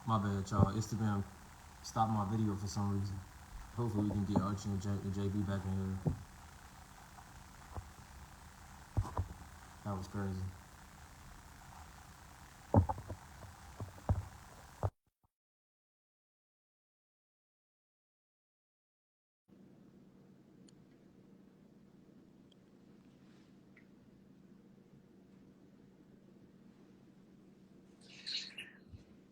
My bad, y'all. Instagram stopped my video for some reason. Hopefully we can get Archie and JB back in here. That was crazy.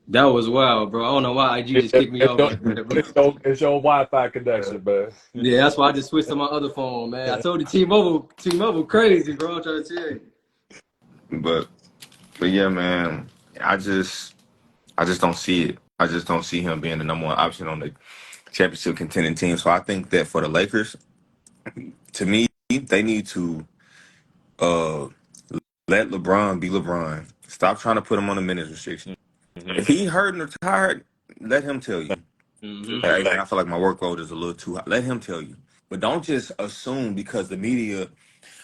That was wild, bro. I don't know why IG just kicked me It's off your, like that, bro. it's your Wi-Fi connection, man. Yeah, that's why I just switched to my other phone, man. I told you T-Mobile crazy, bro. I'm trying to tell you. But but yeah, man, I just don't see it. I just don't see him being the number one option on the championship contending team. So I think that for the Lakers, to me, they need to uh let LeBron be LeBron. Stop trying to put him on a minutes restriction. If he hurt or tired, let him tell you. Hey man, I feel like my workload is a little too high. Let him tell you. But don't just assume because the media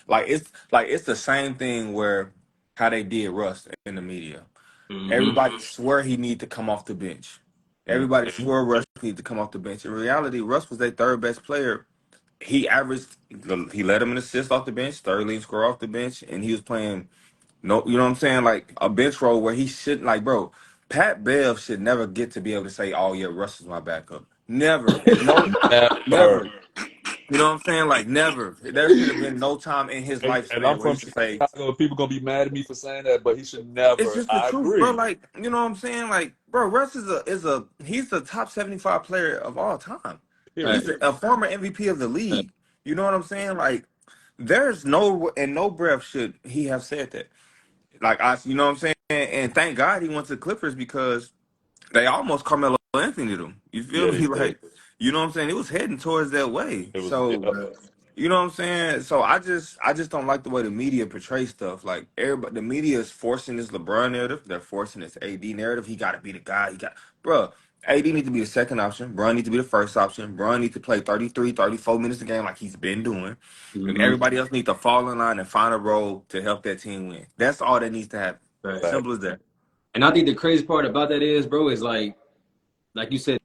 it's the same thing where how they did Russ in the media. Mm-hmm. Everybody swear he need to come off the bench. Everybody swear Russ need to come off the bench. In reality, Russ was their third best player. He led him in assists off the bench, third leading scorer off the bench, and he was playing no, you know what I'm saying, like a bench role where he shouldn't. Like, bro, Pat Bev should never get to be able to say, "Oh yeah, Russ is my backup." Never, no, Never. never. You know what I'm saying? Like, never. There should have been no time in his And I'm lifespan where he from should say, Chicago. People gonna be mad at me for saying that, but he should it's never. just the I truth, bro. agree. Like, you know what I'm saying? Like, bro, Russ is a he's the top 75 player of all time. Period. He's Right. a former MVP of the league. You know what I'm saying? Like, there's no in no breath should he have said that. Like you know what I'm saying? And thank God he went to the Clippers because they almost Carmelo Anthony them. You feel Yeah, they me? did. Like, you know what I'm saying? It was heading towards that way. It was. So Yeah. you know what I'm saying? So I just don't like the way the media portrays stuff. Like everybody, the media is forcing this LeBron narrative. They're forcing this AD narrative. He got to be the guy. Bruh. AD needs to be the second option. Bron needs to be the first option. Bron needs to play 33, 34 minutes a game like he's been doing. And Mm-hmm. everybody else needs to fall in line and find a role to help that team win. That's all that needs to happen. Right. Fact. Simple as that. And I think the crazy part about that is, bro, is like you said,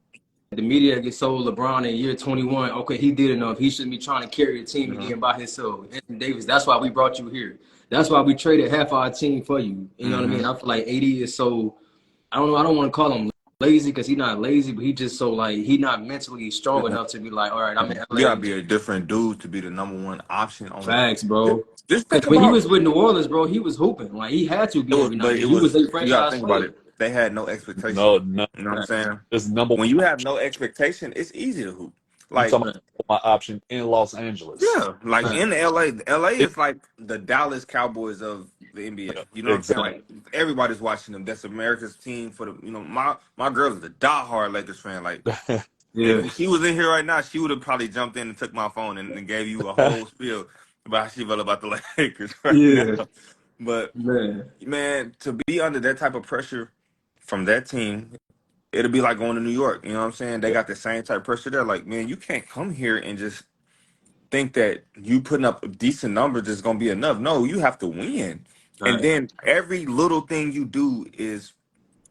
the media gets sold LeBron in year 21. Okay, he did enough. He shouldn't be trying to carry a team hmm again by himself. Anthony Davis, that's why we brought you here. That's why we traded half our team for you. You know what I hmm mean? I feel like AD is so, I don't know, I don't want to call him lazy because he's not lazy, but he just so like, he not mentally strong enough to be like, all right, I'm in You gotta LA. be a different dude to be the number one option on the. Facts, Just, bro. just think Because when he about was with New Orleans, bro, he was hooping. Like, he had to it. be every night. But it He was was a you gotta franchise think about player. it. They had no expectation. No, no. You know what I'm Right, saying? It's number one. When you have no expectation, it's easy to hoop. You Like, talking right, about my option in Los Angeles? yeah, like right, in LA, LA It, is like the Dallas Cowboys of the NBA. You know what I'm saying? exactly. right. Like everybody's watching them. That's America's team for the. My girl is a diehard Lakers fan. Like Yeah, if she was in here right now, she would have probably jumped in and took my phone and gave you a whole spiel about how she felt about the Lakers right now. yeah, But man. man, to be under that type of pressure from that team, it'll be like going to New York. You know what I'm saying? They Yeah. got the same type of pressure there. Like, man, you can't come here and just think that you putting up decent numbers is gonna be enough. No, you have to win. And Right, then every little thing you do is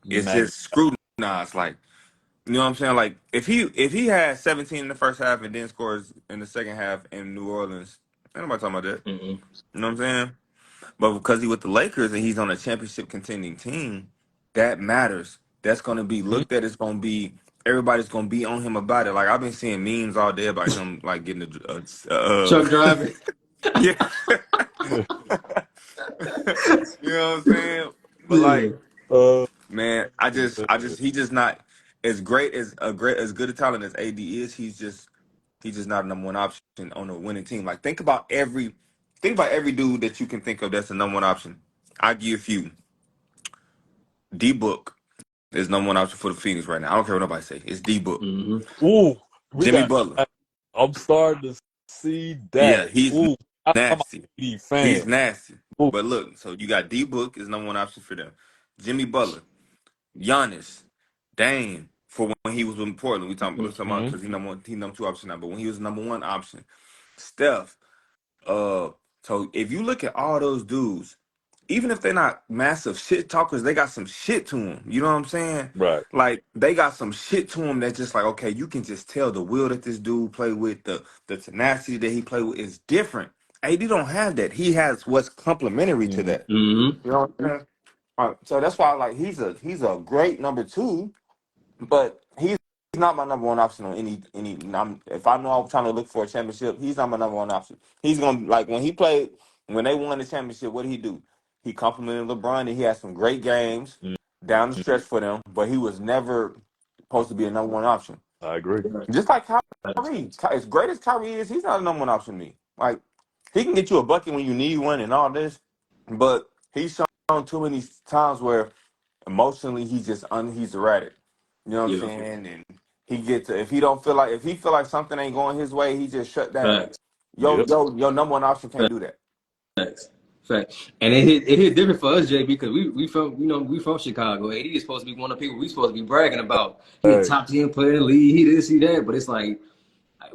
Mag- just scrutinized. Like, you know what I'm saying? Like if he had 17 in the first half and then scores in the second half in New Orleans, ain't nobody talking about that. mm-hmm. You know what I'm saying? But because he with the Lakers and he's on a championship contending team, that matters. That's gonna be Mhm. looked at. It's gonna be everybody's gonna be on him about it. Like I've been seeing memes all day about him like getting Truck driving. yeah. You know what I'm saying? But Yeah, like, uh, man, he just not as great as good a talent as AD is. He's just not a number one option on a winning team. Like think about every dude that you can think of that's the number one option. I give you a few. D Book is number one option for the Phoenix right now. I don't care what nobody say. It's D Book. mm-hmm. ooh, we Jimmy got. Butler. I'm starting to see Yeah, that. he's Ooh, I'm a nasty. KD He's fan. nasty. Ooh, But look, so you got D Book is number one option for them. Jimmy Butler, Giannis, Dame for when he was in Portland. We talking about mhm. because he number two option now. But when he was number one option, Steph. Uh, so if you look at all those dudes, even if they're not massive shit talkers, they got some shit to them. You know what I'm saying? Right. Like they got some shit to them that's just like, okay, you can just tell the will that this dude play with, the tenacity that he play with is different. AD don't have that. He has what's complementary to that. Mm-hmm. You know what I'm saying? So that's why like he's a great number two, but he's not my number one option on any. If I know I'm trying to look for a championship, he's not my number one option. He's gonna like when they won the championship. What did he do? He complimented LeBron and he had some great games down the stretch for them, but he was never supposed to be a number one option. I agree. Just like Kyrie, as great as Kyrie is, he's not a number one option to me. Like he can get you a bucket when you need one and all this, but he's shown too many times where emotionally he's erratic. You know what I'm Yeah. saying? And he gets if he don't feel like if he feel like something ain't going his way, he just shut down. Facts. Yep. Your number one option can't do that. Facts. Facts. And it hit different for us, JB, because we from Chicago. AD is supposed to be one of the people we supposed to be bragging about. He a Hey. top 10 player in the league. He this, he that. But it's like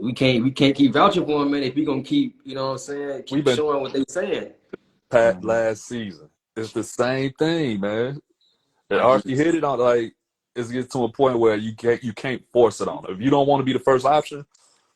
we can't keep vouching for him, man. If we gonna keep, you know what I'm saying, keep showing what they saying. Pat last season. It's the same thing, man. And Archie hit it on like it's getting to a point where you can't force it on him. If you don't want to be the first option,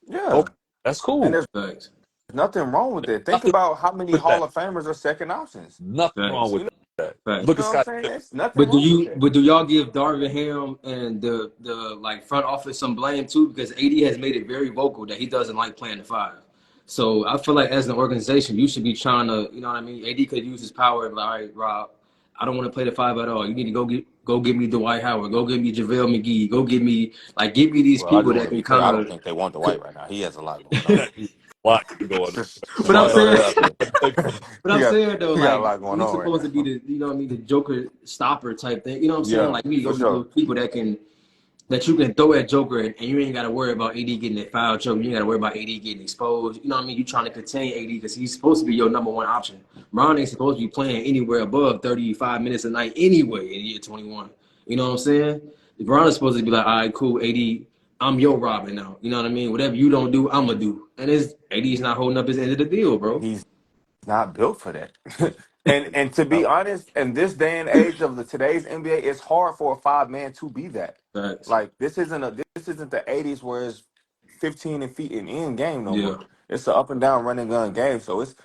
Yeah, okay, that's cool. and there's Facts. nothing wrong with it. Think Nothing about how many with Hall that. of Famers are second options. Nothing Facts. wrong with You that. Facts. Look know at what I'm Scott. saying? There's nothing But do wrong with that. y'all give Darvin Ham and the like front office some blame too? Because AD has made it very vocal that he doesn't like playing the five. So I feel like as an organization, you should be trying to, you know what I mean? AD could use his power and be like, all right, Rob, I don't want to play the five at all. You need to go get me Dwight Howard, go get me JaVale McGee, go get me these Well, I people just want that to be can clear. I kind don't of. think they want Dwight right now. He has a lot going on. Lot going. But I'm Throw saying, that out there. but I'm saying though, he got a like lot going he's on right supposed to be now. the, you know what I mean, the Joker stopper type thing. You know what I'm saying? Yeah, Like we for go get sure. those people that you can throw at Joker and you ain't got to worry about AD getting that foul trouble. You ain't got to worry about AD getting exposed. You know what I mean? You trying to contain AD because he's supposed to be your number one option. Ron ain't supposed to be playing anywhere above 35 minutes a night anyway in year 21. You know what I'm saying? Ron is supposed to be like, all right, cool, AD, I'm your Robin now. You know what I mean? Whatever you don't do, I'm going to do. And AD's not holding up his end of the deal, bro. He's not built for that. and to be honest, in this day and age of today's NBA, it's hard for a five man to be that. Facts. Like this isn't the '80s where it's 15 and feet and in game no Yeah. more. It's an up and down running gun game. So it's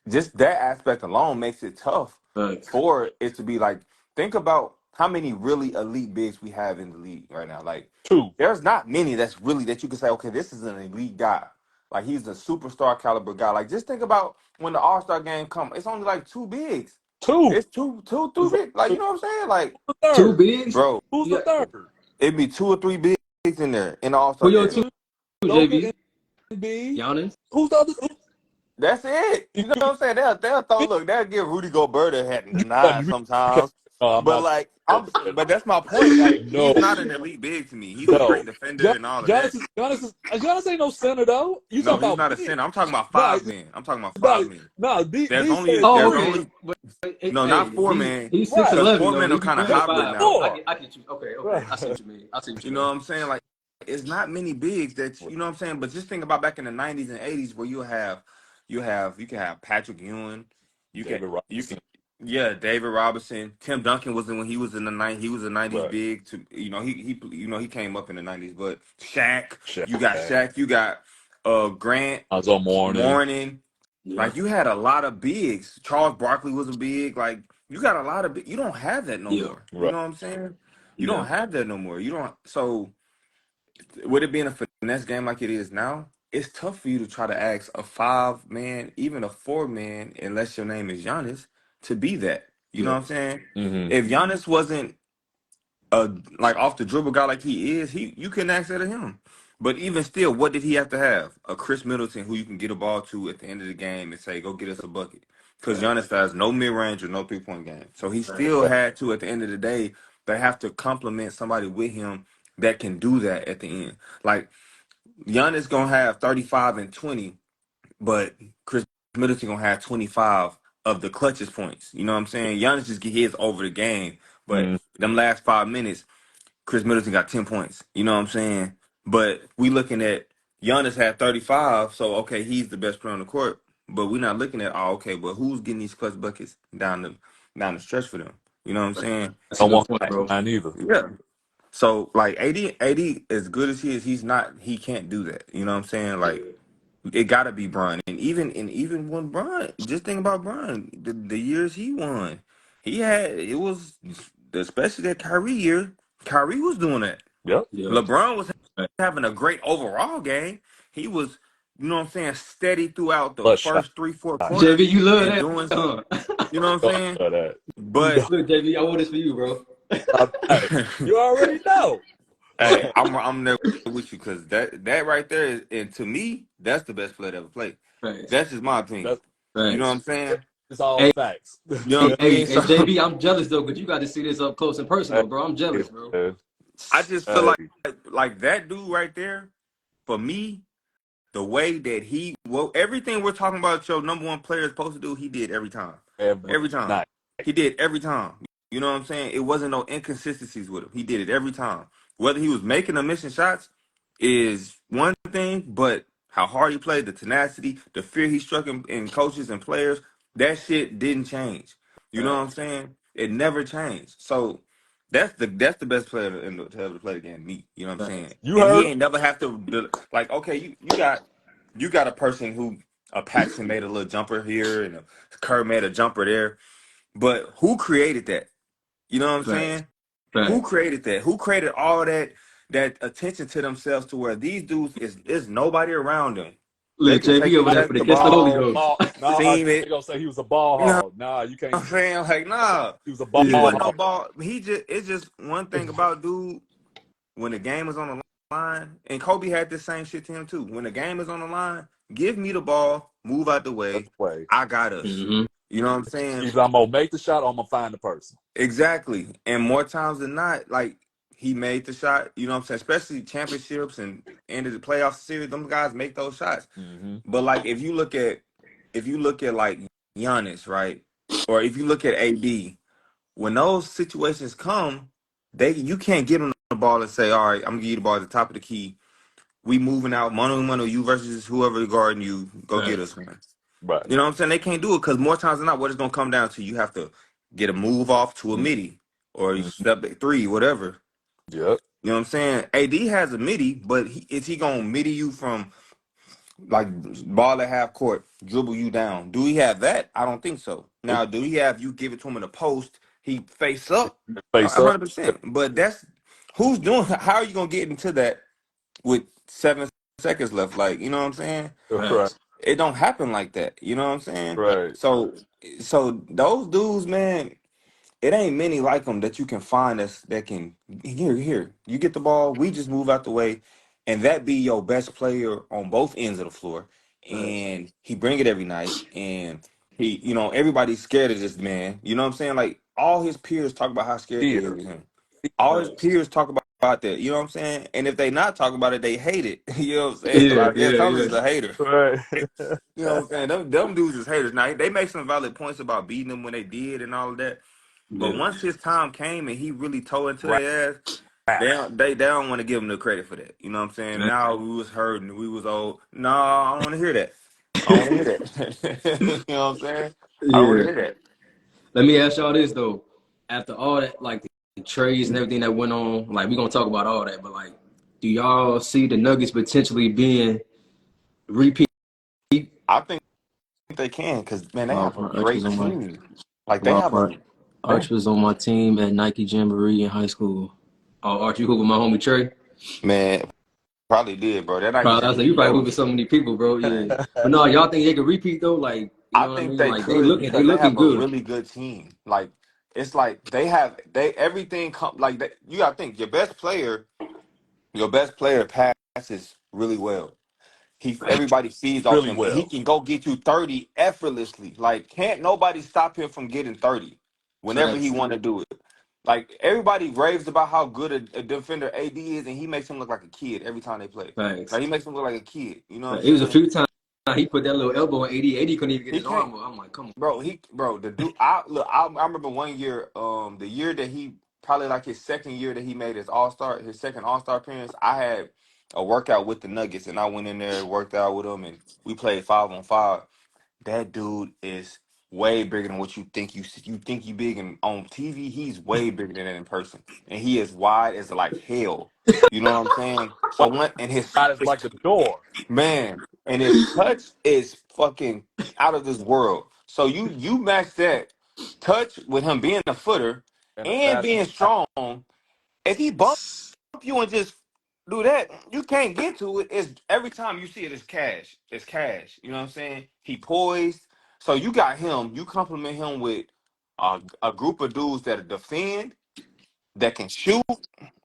just that aspect alone makes it tough Facts. for it to be like. Think about how many really elite bigs we have in the league right now. Like Two. there's not many that you can say, okay, this is an elite guy. Like he's a superstar caliber guy. Like just think about when the All-Star game come. It's only like two bigs. Two. It's two big. Like you know what I'm saying? Like, Who's the Two third? bigs? bro, Who's You the got, third? it'd be two or three bigs in there in the who All-Star your game. two, Joker JB? and B. Giannis? Who's the other? That's it. You know what I'm saying? They'll throw. Look, they'll give Rudy Gobert a hat in the No, nine you can't. sometimes. No, I'm But not. like, but that's my point. Like, he's No, not an elite big to me. He's a no. great defender and all of that. Giannis ain't no center though. You No, talking he's about not a big? center. I'm talking about No, five men. I'm talking about no, five men. no. There's These only Oh, there's okay. only But no, hey, not four he's man. he's right, 6'11", 4 though. men are He can kind of play the hybrid five. now. four. I get you. Okay. Right. I see what you mean. I see what you You know mean. what I'm saying? Like, it's not many bigs that you know what I'm saying. But just think about back in the '90s and '80s where you can have Patrick Ewing, David you Robinson. can yeah David Robinson. Tim Duncan was when he was in the '90s. He was a '90s Right. big. To he came up in the '90s. But Shaq, Shaq. you got Shaq, you got Grant Alonzo Mourning. Mourning. Yeah. Like you had a lot of bigs. Charles Barkley was a big. Like you got a lot of. You don't have that no Yeah. more. You Right. know what I'm saying? You Yeah. don't have that no more. You don't. So with it being a finesse game like it is now, it's tough for you to try to ask a five man, even a four man, unless your name is Giannis, to be that. You know Yeah. what I'm saying? Mm-hmm. If Giannis wasn't a like off the dribble guy like he is, you couldn't ask that of him. But even still, what did he have to have? A Chris Middleton who you can get a ball to at the end of the game and say, "Go get us a bucket." Because Right. Giannis has no mid range or no 3-point game, so he Right. still had to at the end of the day. They have to complement somebody with him that can do that at the end. Like Giannis gonna have 35 and 20, but Chris Middleton gonna have 25 of the clutchest points. You know what I'm saying? Giannis just get his over the game, but Mm-hmm. them last 5 minutes, Chris Middleton got 10 points. You know what I'm saying? But we looking at Giannis had 35, so okay, he's the best player on the court. But we're not looking at okay, but who's getting these clutch buckets down the stretch for them. You know what I'm saying? That's a Don't good want point, bro. mine either. Yeah. So like AD as good as he is, he can't do that. You know what I'm saying? Like it gotta be Bron. And even when Bron, just think about Bron, the years he won, it was especially that Kyrie year. Kyrie was doing that. Yep. Yeah. LeBron was Right. having a great overall game. He was, you know what I'm saying, steady throughout the But shot. first 3-4 quarters JV, you love and that, doing, huh? you know what I'm Don't saying? do that. You But know, Look, JV, I want this for you, bro. hey, you already know. hey, I'm there with you because that right there is, and to me, that's the best player to ever play. Facts. That's just my opinion. That's You know what Facts. I'm saying? it's all Hey, facts. You know hey, what I mean? hey, So JV, I'm jealous though, because you got to see this up close and Hey, personal, bro. I'm jealous, bro. man. I just feel Hey, like that dude right there, for me, the way that everything we're talking about your number one player is supposed to do, he did every time. every Every time. night. He did every time. You know what I'm saying? It wasn't no inconsistencies with him. He did it every time. Whether he was making or missing shots is one thing, but how hard he played, the tenacity, the fear he struck in coaches and players, that shit didn't change. You know what I'm Facts. saying? It never changed. So that's the best player to ever play the game, me. You know what I'm saying? Facts. You And he heard ain't never have to like, okay, you got a person who a Paxson made a little jumper here and a Kerr made a jumper there. But who created that? You know what I'm Facts. saying? Who Facts. created that? Who created all that attention to themselves to where these dudes is nobody around them. They Look, can take JV over there for the the catch the Holy ball, Ghost. ball. No, seam they it. gonna say he was a ball You know hog. Nah, you what can't I'm saying? Like, nah. he was a He ball Yeah. wasn't no hog. ball. It's just one thing about dude when the game is on the line, and Kobe had this same shit to him too. When the game is on the line, give me the ball, move out the That's way. the way. I got us. Mm-hmm. You know what I'm saying? Either I'm gonna make the shot or I'm gonna find the person. Exactly. And more times than not, like he made the shot, you know what I'm saying? Especially championships and end of the playoff series, them guys make those shots. Mm-hmm. But like if you look at like Giannis, right? Or if you look at AD, when those situations come, you can't get them the ball and say, all right, I'm gonna give you the ball at the top of the key. We moving out, mano a mano, you versus whoever guarding you, go get Facts. us, man. Right. You know what I'm saying? They can't do it because more times than not, what it's gonna come down to, you have to get a move off to a midi or you Mm-hmm. step back three, whatever. Yep. You know what I'm saying? AD has a midi, but is he gonna midi you from like ball at half court, dribble you down? Do he have that? I don't think so. Nope. Now, do he have you give it to him in a post? He face up, Face up. 100%. But that's who's doing. How are you gonna get into that with 7 seconds left? Like, you know what I'm saying? Right. Facts. It don't happen like that. You know what I'm saying? Right. So those dudes, man, it ain't many like them that you can find that can here. You get the ball, we just move out the way, and that be your best player on both ends of the floor, Facts. and he bring it every night, and everybody's scared of this man. You know what I'm saying? Like all his peers talk about how scared they is Here. of him. All his Facts. peers talk about that. You know what I'm saying? And if they not talking about it, they hate it. You know what I'm saying? So Yeah, I guess yeah, I'm yeah. just a hater. Right. You know what I'm saying? Them dudes is haters. Now they make some valid points about beating them when they did and all of that. But Yeah. once his time came and he really tore into Right. their ass, they don't want to give him the credit for that. You know what I'm saying? Facts. Now we was hurting, we was old. No, I don't want to hear that. I don't want to hear that. You know what I'm saying? I don't want to Yeah. hear that. Let me ask y'all this though. After all that, like the trades and everything that went on, like we're gonna talk about all that, but like, do y'all see the Nuggets potentially being repeat? I think they can because man, they Wild have a part. Archie was great on my team. Like they wild have part. a they Archie was on my team at Nike Jamboree in high school. Oh, Archie, you hoop with my homie Trey. man probably did, bro. That Nike Probably, I was like, you Jamboree, probably that hoop with was. so many people, bro. Yeah, but no, y'all think they could repeat though? Like, you I know what I think mean? they Like they could looking, they because they looking have a good. really good team. Like it's like they everything come like that. You gotta think your best player passes really well. Everybody feeds off Really him. He well. can go get you 30 effortlessly. Like can't nobody stop him from getting 30 whenever he Facts. want to do it. Like everybody raves about how good a defender AD is, and he makes him look like a kid every time they play. Facts. Like he makes him look like a kid. You know what I'm It was a saying? few times he put that little elbow on 80. 80 couldn't even get He his can't. arm up. I'm like, come on. Bro, the dude. I remember one year, the year that he probably like his second year that he made his second All Star appearance. I had a workout with the Nuggets, and I went in there, worked out with him, and we played 5-on-5. That dude is way bigger than what you think you think you big, and on TV he's way bigger than that in person, and he is wide as like hell. You know what I'm saying? So one and That is like the door man, and his touch is fucking out of this world. So you match that touch with him being a footer and a and fast. being strong. If he bump you and just do that, you can't get to it. It's every time you see it, it's cash. It's cash. You know what I'm saying? He poised. So you got him. You compliment him with a group of dudes that defend, that can shoot,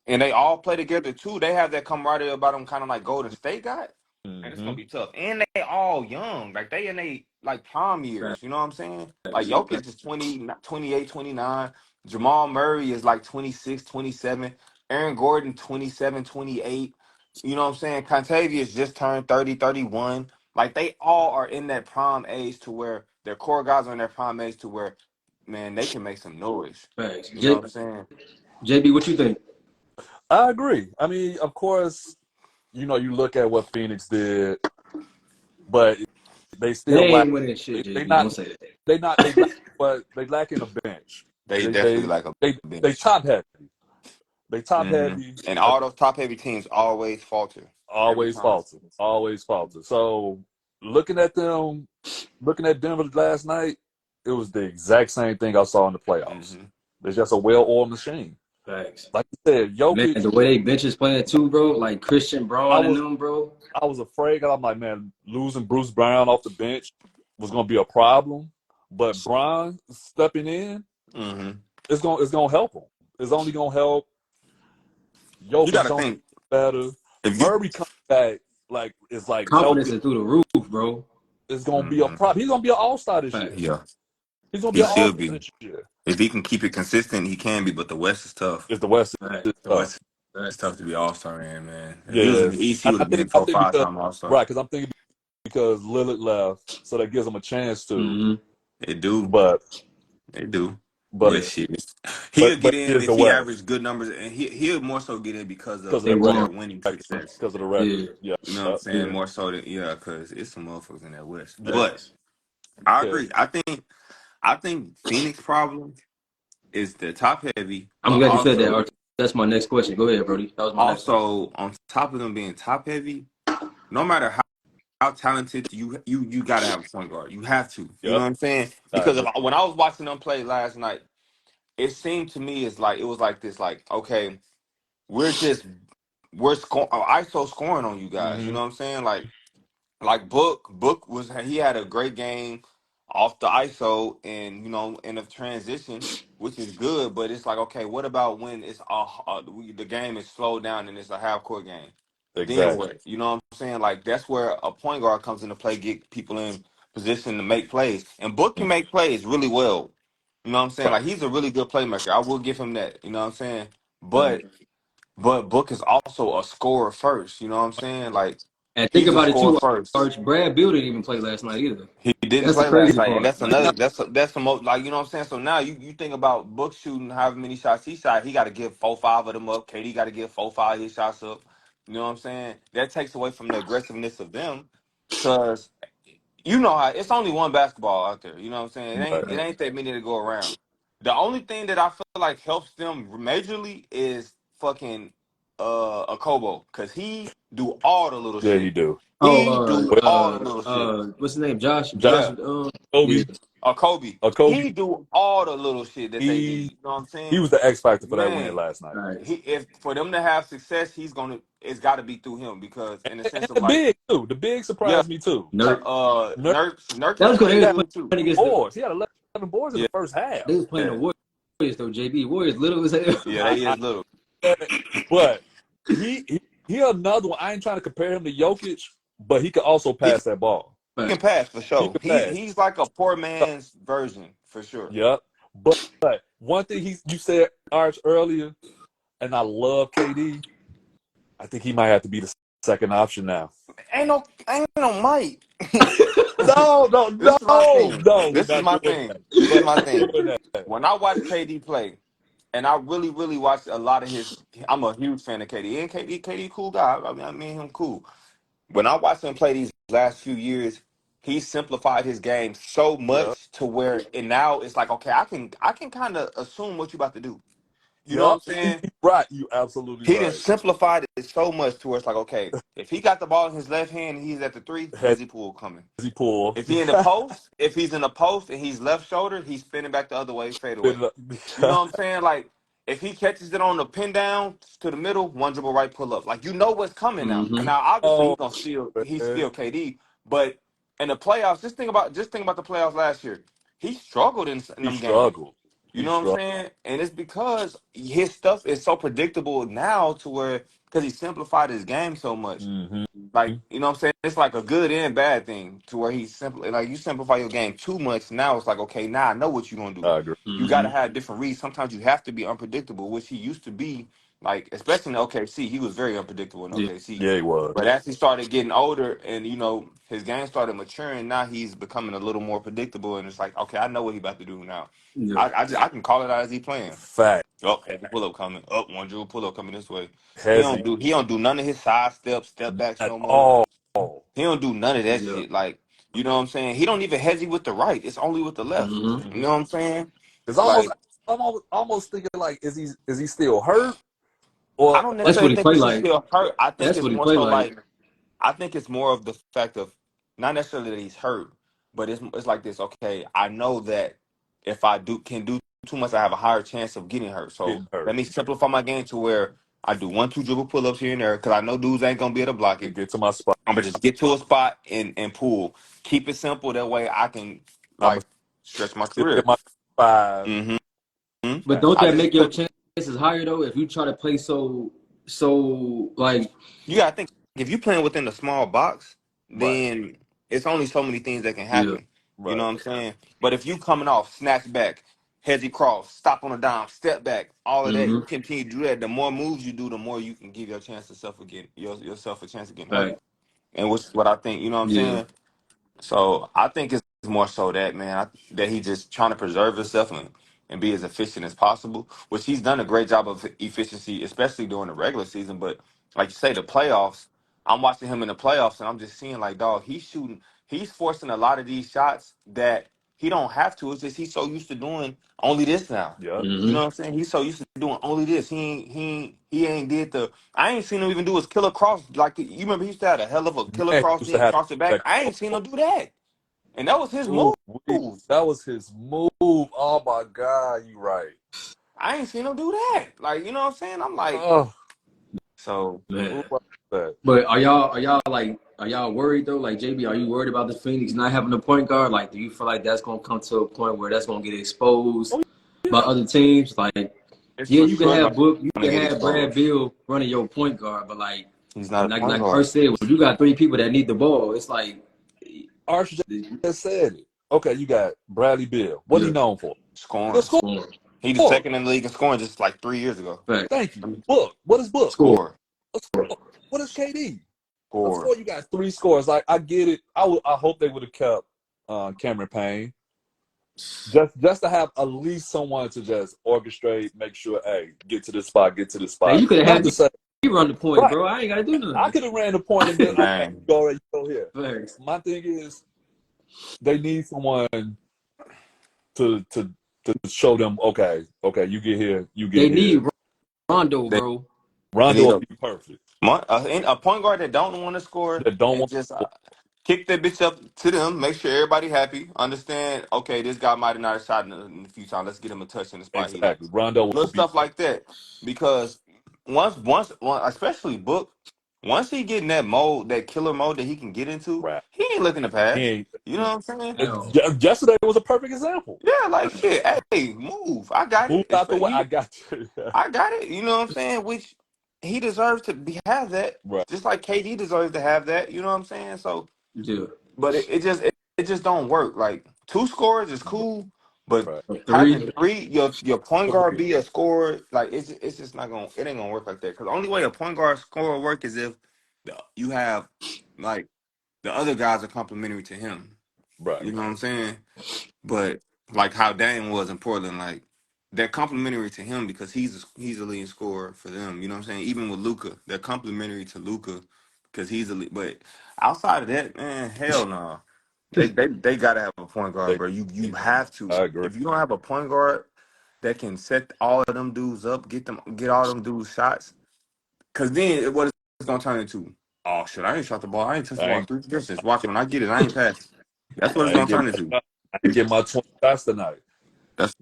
and they all play together too. They have that camaraderie about them, kind of like Golden State got. And it's Mm-hmm. gonna be tough. And they all young, like they in they like prime years. Facts. You know what I'm saying? Like Jokic is 20, 28, 29. Jamal Murray is like 26, 27. Aaron Gordon 27, 28. You know what I'm saying? Contavious just turned 30, 31. Like they all are in that prime age to where their core guys are in their prime age to where, man, they can make some noise. Facts. You know what I'm saying? JB, what you think? I agree. I mean, of course, you look at what Phoenix did, but they They still lack. ain't winning shit, They JB. Don't not. say that. They lack. But they lack in a bench. They They definitely they like a they bench. top heavy. They top Hmm. heavy. And all those top heavy teams always falter every Always time. falter. Always falter. So looking at Denver last night, it was the exact same thing I saw in the playoffs. Hmm. It's just a well-oiled machine. Facts. Like you said, Man, Jokic. the way they bench is playing too, bro. Like Christian I Braun and was them, bro. I was afraid. I'm like, man, losing Bruce Brown off the bench was going to be a problem. But Brown stepping in, Hmm. it's gonna help him. It's only gonna help. You got Jokic to gonna think get better. if you. Murray coming back it's like Confidence healthy. is through the roof, bro. It's gonna be a Hmm. problem. He's gonna be an all-star this year. Facts. Yeah, He's gonna be he an should all-star be. this year. If he can keep it consistent, he can be. But the West is tough. It's the West Facts. is The tough. West is tough to be All Star in, man. If he was in the Yes, East, he and would I have think been I four, think five because time All Star. right because I'm thinking because Lillard left, so that gives him a chance to. Mm-hmm. They do, But they do. but But Yeah. shit, he'll get in here's the if he West averaged good numbers, and he'll more so get in because because of of They that record. won. their winning Right? success. Because of the Yeah. record. Yeah. You know what I'm saying? Yeah. More so than because it's some motherfuckers in that West. Yeah. But Facts. I Yeah. agree. I think Phoenix problem is the top heavy, I'm but glad you said that, Archie. also That's my next question. Go ahead, Brody. That was my next question. also on top of them being top heavy, no matter how talented you gotta have a point guard. You have to. You know Yep. what I'm saying? I Because agree. when I was watching them play last night, it seemed to me as like it was like this, like, okay, we're just we're ISO scoring on you guys. You Mm-hmm. know what I'm saying? Like Book was he had a great game off the ISO and in a transition, which is good. But it's like, okay, what about when it's the game is slowed down and it's a half court game? Then Exactly. what? You know what I'm saying? Like that's where a point guard comes into play, get people in position to make plays, and Book can make plays really well. You know what I'm saying? Like he's a really good playmaker. I will give him that. You know what I'm saying? But Facts. Book is also a scorer first. You know what I'm saying? Like And think he's a about it scorer too, first. Arch. Brad Beal didn't even play last night either. He didn't That's the play last crazy night, and part. that's another. That's the most, like, you know what I'm saying. So now you think about Book shooting however many shots he shot. He got to give 4-5 of them up. KD got to give 4-5 of his shots up. You know what I'm saying? That takes away from the aggressiveness of them, because you know how it's only one basketball out there. You know what I'm saying? It ain't Right. it ain't that many to go around. The only thing that I feel like helps them majorly is fucking a Kobo, because he do all the little Yeah, he shit. do. He do all the little shit. What's his name? Josh. Josh Josh. Yeah. Yeah. Kobe. Or Kobe. Kobe. He do all the little shit that they need. He You know what I'm he saying? was the X factor for that win Man, last night. Right. he if for them to have success, it's got to be through him, because in the And sense of the like, big too. The big yeah, surprised me too. Nurk. Nurk, Nurk That can was because play they he was had good too. playing against the. boards. He had 11 boards in Yeah, the first half. They was playing the yeah, Warriors though. JB Warriors little as hell. yeah. I, They I is little. but he another one. I ain't trying to compare him to Jokic, but he could also He pass that ball. can Facts. pass for He sure. could He pass. he's like a poor man's version for sure. Yep. But one thing you said Arch earlier, and I love KD. I think he might have to be the second option now. Ain't no Mike. No, no, This no, is my thing. no. We're This is not my doing that. thing. This is We're my not thing. doing that. When I watch KD play, and I really, really watched a lot of his. I'm a huge fan of KD. And KD cool guy. I mean, me and him cool. When I watched him play these last few years, he simplified his game so Yeah. much to where and now it's like, okay, I can kind of assume what you about to do. You know what Yeah. I'm saying? You right. You absolutely He didn't right. simplify it so much to where it's like, okay, if he got the ball in his left hand and he's at the three, Has hezzy pool coming. he pull? If he in the post, if he's in the post and he's left shoulder, he's spinning back the other way, fade away. You know what I'm saying? Like if he catches it on the pin down to the middle, one dribble right pull up. Like you know what's coming now. Mm-hmm. Now obviously Oh he's man, still KD, but in the playoffs, just think about the playoffs last year. He struggled in he them games. struggled. You He know what I'm struggled. saying? And it's because his stuff is so predictable now to where because he simplified his game so much. Mm-hmm. Like, you know what I'm saying? It's like a good and bad thing to where he's simply like you simplify your game too much. Now it's like, okay, now I know what you're gonna do. I agree. You gotta Mm-hmm. have different reads. Sometimes you have to be unpredictable, which he used to be, like, especially in OKC, he was very unpredictable in Yeah. OKC. Yeah, he was. But as he started getting older and his game started maturing, now he's becoming a little more predictable and it's like, okay, I know what he about to do now. Yeah. I can call it out as he playing. Fact. Oh, heavy pull up coming. Up one dribble pull up coming this way. Hezzy He don't do none of his side steps, step backs at no more. all. He don't do none of that Yeah. shit. Like, you know what I'm saying? He don't even hesitate with the right. It's only with the left. Mm-hmm. You know what I'm saying? It's Like, almost thinking like, is he still hurt I or don't That's what necessarily he think play it's just like. still hurt. I think That's it's what he more play so like. like I think it's more of the fact of not necessarily that he's hurt, but it's like this. Okay, I know that if I can do too much, I have a higher chance of getting hurt. So getting hurt? let me simplify my game to where I do 1, 2 dribble pull ups here and there because I know dudes ain't gonna be able to block To it. get to my spot, I'm gonna just get to a spot and pull. Keep it simple. That way I can I'm gonna like stretch my still get career. my 5. Mm-hmm. But don't I that just make your put chances higher though? If you try to play so like you gotta think if you're playing within a small box, Right, then it's only so many things that can yeah. happen. You know right. what I'm saying? But if you coming off, snatch back, heady cross, stop on a dime, step back, all of that, Mm-hmm. you continue to do that. The more moves you do, the more you can give yourself a chance of getting hurt. Right. And which is what I think. You know what I'm Yeah. saying? So I think it's more so that man that he just trying to preserve himself and be as efficient as possible, which he's done a great job of efficiency, especially during the regular season. But like you say, the playoffs, I'm watching him in the playoffs, and I'm just seeing like, dog, he's forcing a lot of these shots that he don't have to. It's just he's so used to doing only this now. Yeah. You know Mm-hmm. what I'm saying? He's so used to doing only this. He ain't did the. I ain't seen him even do his killer cross. Like you remember, he used to have a hell of a killer Man, he cross, used to then have cross it back. that. I ain't seen him do that, and that was his Ooh, move. that was his move. Oh my God, you right. I ain't seen him do that. Like you know what I'm saying? I'm like, Oh, so who Man. about that? But are y'all worried though? Like JB, are you worried about the Phoenix not having a point guard? Like, do you feel like that's gonna come to a point where that's gonna get exposed Oh by yeah, other teams? Like, it's yeah, for you can sure have Book, you gonna can get have Brad exposed. Beal running your point guard, but like He's not a like point like guard. Hurst said, when you got three people that need the ball, it's like Archie just said it. Okay, you got Bradley Beal. What he yeah, known for? He's a Scoring. scorer. score, He the second in the league in scoring just like 3 years ago. fact, Thank you. Book. What is Book? score. Score. A score. What is KD? A Score. score. You got 3 scores. Like I get it. I hope they would have kept Cameron Payne. Just to have at least someone to just orchestrate, make sure, hey, get to this spot, get to this Hey, spot. you could have Not had to say, me run the point, right, bro. I ain't gotta do I nothing. could have ran the point and then, okay, Man. you go here. Facts. My thing is, they need someone to show them, okay, you get here, you get They here. need Rondo, They bro. Rondo need will a be perfect. a point guard that don't want to score That don't and want just kick that bitch up to them. Make sure everybody happy. Understand? Okay, this guy might have not shot in a few times. Let's get him a touch in the spot he exactly. likes. Rondo Little will be stuff like that. Because especially Book, once he get in that mode, that killer mode that he can get into, right. he ain't looking to He pass. ain't. You know what I'm saying? Hell. Yesterday was a perfect example. Yeah, like shit. Hey, move. I got Move it. out the way. I got you. I got it. You know what I'm saying? Which he deserves to have that, Right. just like KD deserves to have that. You know what I'm saying? So, Yeah. but it just don't work. Like two scores is cool, but Right. A having three. three, your point guard Three. be a scorer, like it's just not gonna it ain't gonna work like that. Because the only way a point guard scorer work is if you have like the other guys are complimentary to him. Right. You know what I'm saying? But like how Dame was in Portland, like they're complimentary to him because he's a leading scorer for them. You know what I'm saying? Even with Luca, they're complimentary to Luca because he's a lead. But outside of that, man, hell no. They gotta have a point guard, They, bro. You have to. I agree. If you don't have a point guard that can set all of them dudes up, get all them dudes shots, because then what it's gonna turn into? Oh shit! I ain't shot the ball. I ain't touched the I ball ain't, 3 distance. Watch it when I get it. I ain't passing. That's what it's I ain't gonna get turn into. I ain't get my 20 shots tonight. That's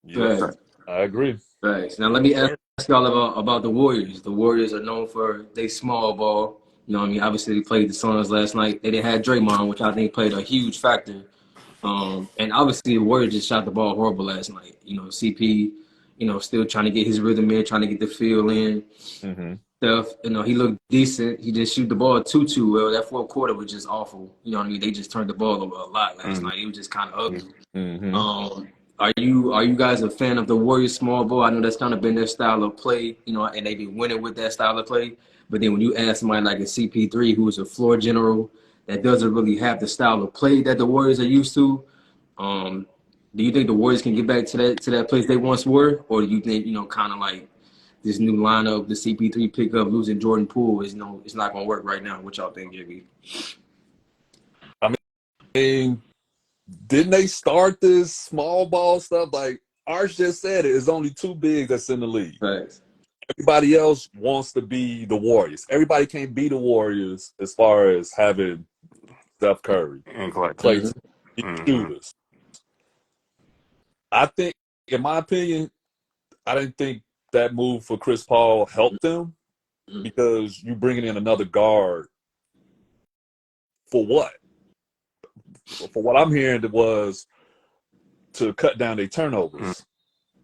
Yeah, Right. I agree. Thanks. Now let me ask y'all about the Warriors. The Warriors are known for they small ball. You know what I mean? Obviously they played the Suns last night. They didn't have Draymond, which I think played a huge factor. And obviously the Warriors just shot the ball horrible last night. You know, CP, still trying to get his rhythm in, trying to get the feel in. Mm-hmm. Stuff, he looked decent. He just shoot the ball too well. That fourth quarter was just awful. You know what I mean? They just turned the ball over a lot last night. It was just kind of ugly. Mm-hmm. Are you guys a fan of the Warriors small ball? I know that's kind of been their style of play, and they've been winning with that style of play. But then when you ask somebody like a CP3, who is a floor general that doesn't really have the style of play that the Warriors are used to, do you think the Warriors can get back to that place they once were, or do you think kind of like this new lineup, the CP3 pickup, losing Jordan Poole it's not going to work right now? What y'all think, JB? I mean, didn't they start this small ball stuff? Like Arch just said, it's only two bigs that's in the league. Thanks. Everybody else wants to be the Warriors. Everybody can't be the Warriors as far as having Steph Curry, and collect. Clay, Mm-hmm. shooters. I think, in my opinion, I didn't think that move for Chris Paul helped them because you bringing in another guard for what? For what I'm hearing, it was to cut down their turnovers.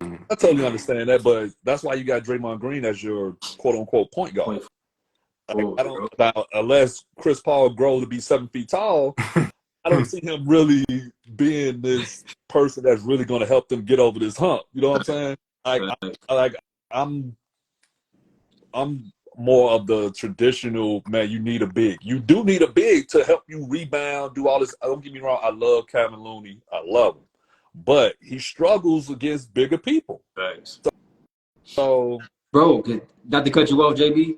Mm-hmm. I totally understand that, but that's why you got Draymond Green as your quote unquote point guard. I don't now, unless Chris Paul grows to be 7 feet tall, I don't see him really being this person that's really going to help them get over this hump. You know what I'm saying? I'm more of the traditional man. You need a big. You do need a big to help you rebound, do all this. Don't get me wrong. I love Kevin Looney. I love him, but he struggles against bigger people. Thanks. So, bro, not to cut you off, JB.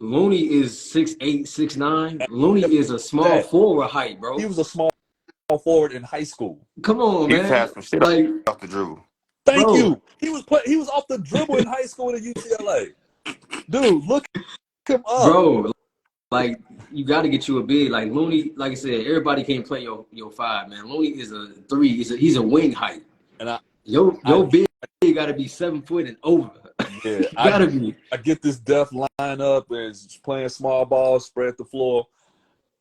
Looney is 6'8", 6'9". Looney is a small forward height, bro. He was a small forward in high school. Come on, He man. passed some shit Like, off the dribble. Thank you. He was off the dribble in high school at UCLA. Dude, look him up. Bro, like, you got to get you a big. Like, Looney, like I said, everybody can't play your five, man. Looney is a 3. He's a wing height. And your big got to be 7 foot and over. Yeah, gotta be. I get this depth lineup and playing small ball, spread the floor.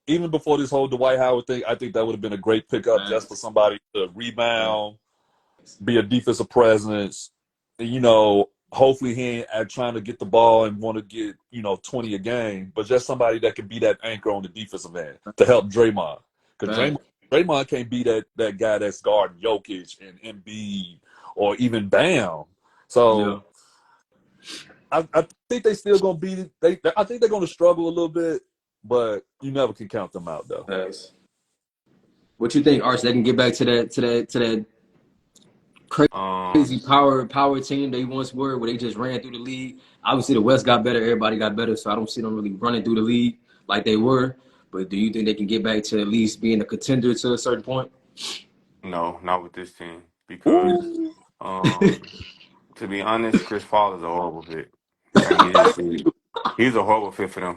Even before this whole Dwight Howard thing, I think that would have been a great pickup just for somebody to rebound, be a defensive presence. Hopefully he ain't trying to get the ball and want to get 20 a game, but just somebody that can be that anchor on the defensive end to help Draymond. Because Draymond can't be that guy that's guarding Jokic and Embiid or even Bam. So I think they still gonna be. I think they're gonna struggle a little bit, but you never can count them out though. Nice. What you think, Arch? They can get back to that crazy power team they once were, where they just ran through the league. Obviously, the West got better, everybody got better, so I don't see them really running through the league like they were. But do you think they can get back to at least being a contender to a certain point? No, not with this team. Because to be honest, Chris Paul is a horrible fit. He's a horrible fit for them.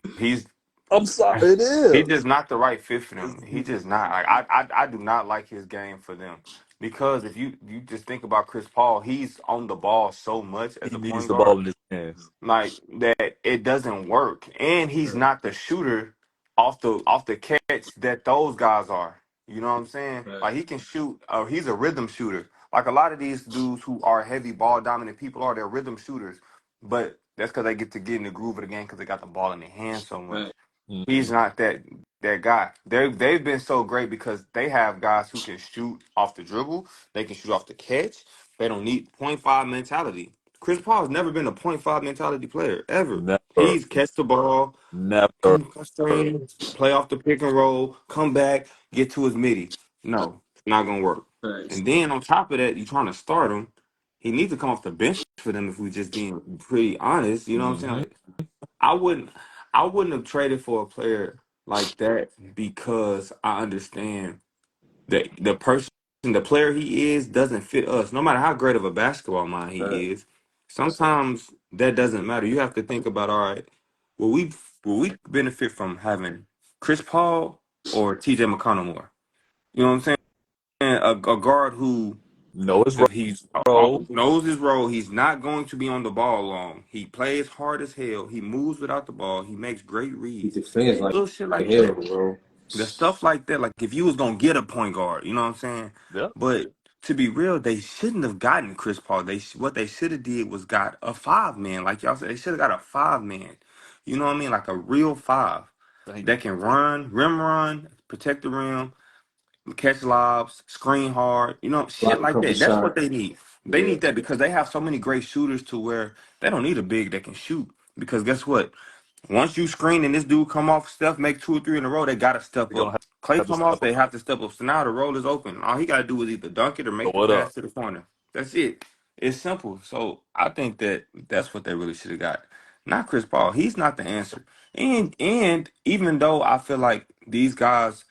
I'm sorry, it is. He's just not the right fit for them. He's just not. Like I do not like his game for them. Because if you just think about Chris Paul, he's on the ball so much as a point guard. He needs the ball in his hands. Like that it doesn't work. And he's not the shooter off the catch that those guys are. You know what I'm saying? Right. Like he can shoot, he's a rhythm shooter. Like a lot of these dudes who are heavy ball dominant people they're rhythm shooters. But that's because they get in the groove of the game because they got the ball in their hands so much. Right. Mm-hmm. He's not that guy. They've been so great because they have guys who can shoot off the dribble. They can shoot off the catch. They don't need .5 mentality. Chris Paul has never been a .5 mentality player ever. Never. He's catch the ball, never play off the pick and roll, come back, get to his midi. No, it's not gonna work. Right. And then on top of that, you're trying to start him. He needs to come off the bench for them if we're just being pretty honest. You know what I'm saying? Like, I wouldn't have traded for a player like that because I understand the person, the player he is, doesn't fit us. No matter how great of a basketball mind he is, sometimes that doesn't matter. You have to think about, all right, will we benefit from having Chris Paul or T.J. McConnell more? You know what I'm saying? A guard who, know his if he's role. knows his role, he's not going to be on the ball long. He plays hard as hell. He moves without the ball. He makes great He reads. defends like Little shit like hell, that. bro. The stuff like that, like if you was gonna get a point guard, you know what I'm saying? Yeah, But to be real, they shouldn't have gotten Chris Paul. What they should have did was got a 5 man, like y'all said. They should have got a 5 man. You know what I mean? Like a real 5 thank that can run, rim run, protect the rim, catch lobs, screen hard, shit Block a like couple that. That's what shots. they need. They Yeah. need that because they have so many great shooters to where they don't need a big that can shoot. Because guess what? Once you screen and this dude come off Steph, make 2 or 3 in a row, they gotta step They're gonna up. Clay have to come off, step they up, have to step up. So now the roll is open. All he gotta do is either dunk it or make the throw it pass up. to the corner. That's it. It's simple. So I think that's what they really should have got. Not Chris Paul. He's not the answer. And even though I feel like these guys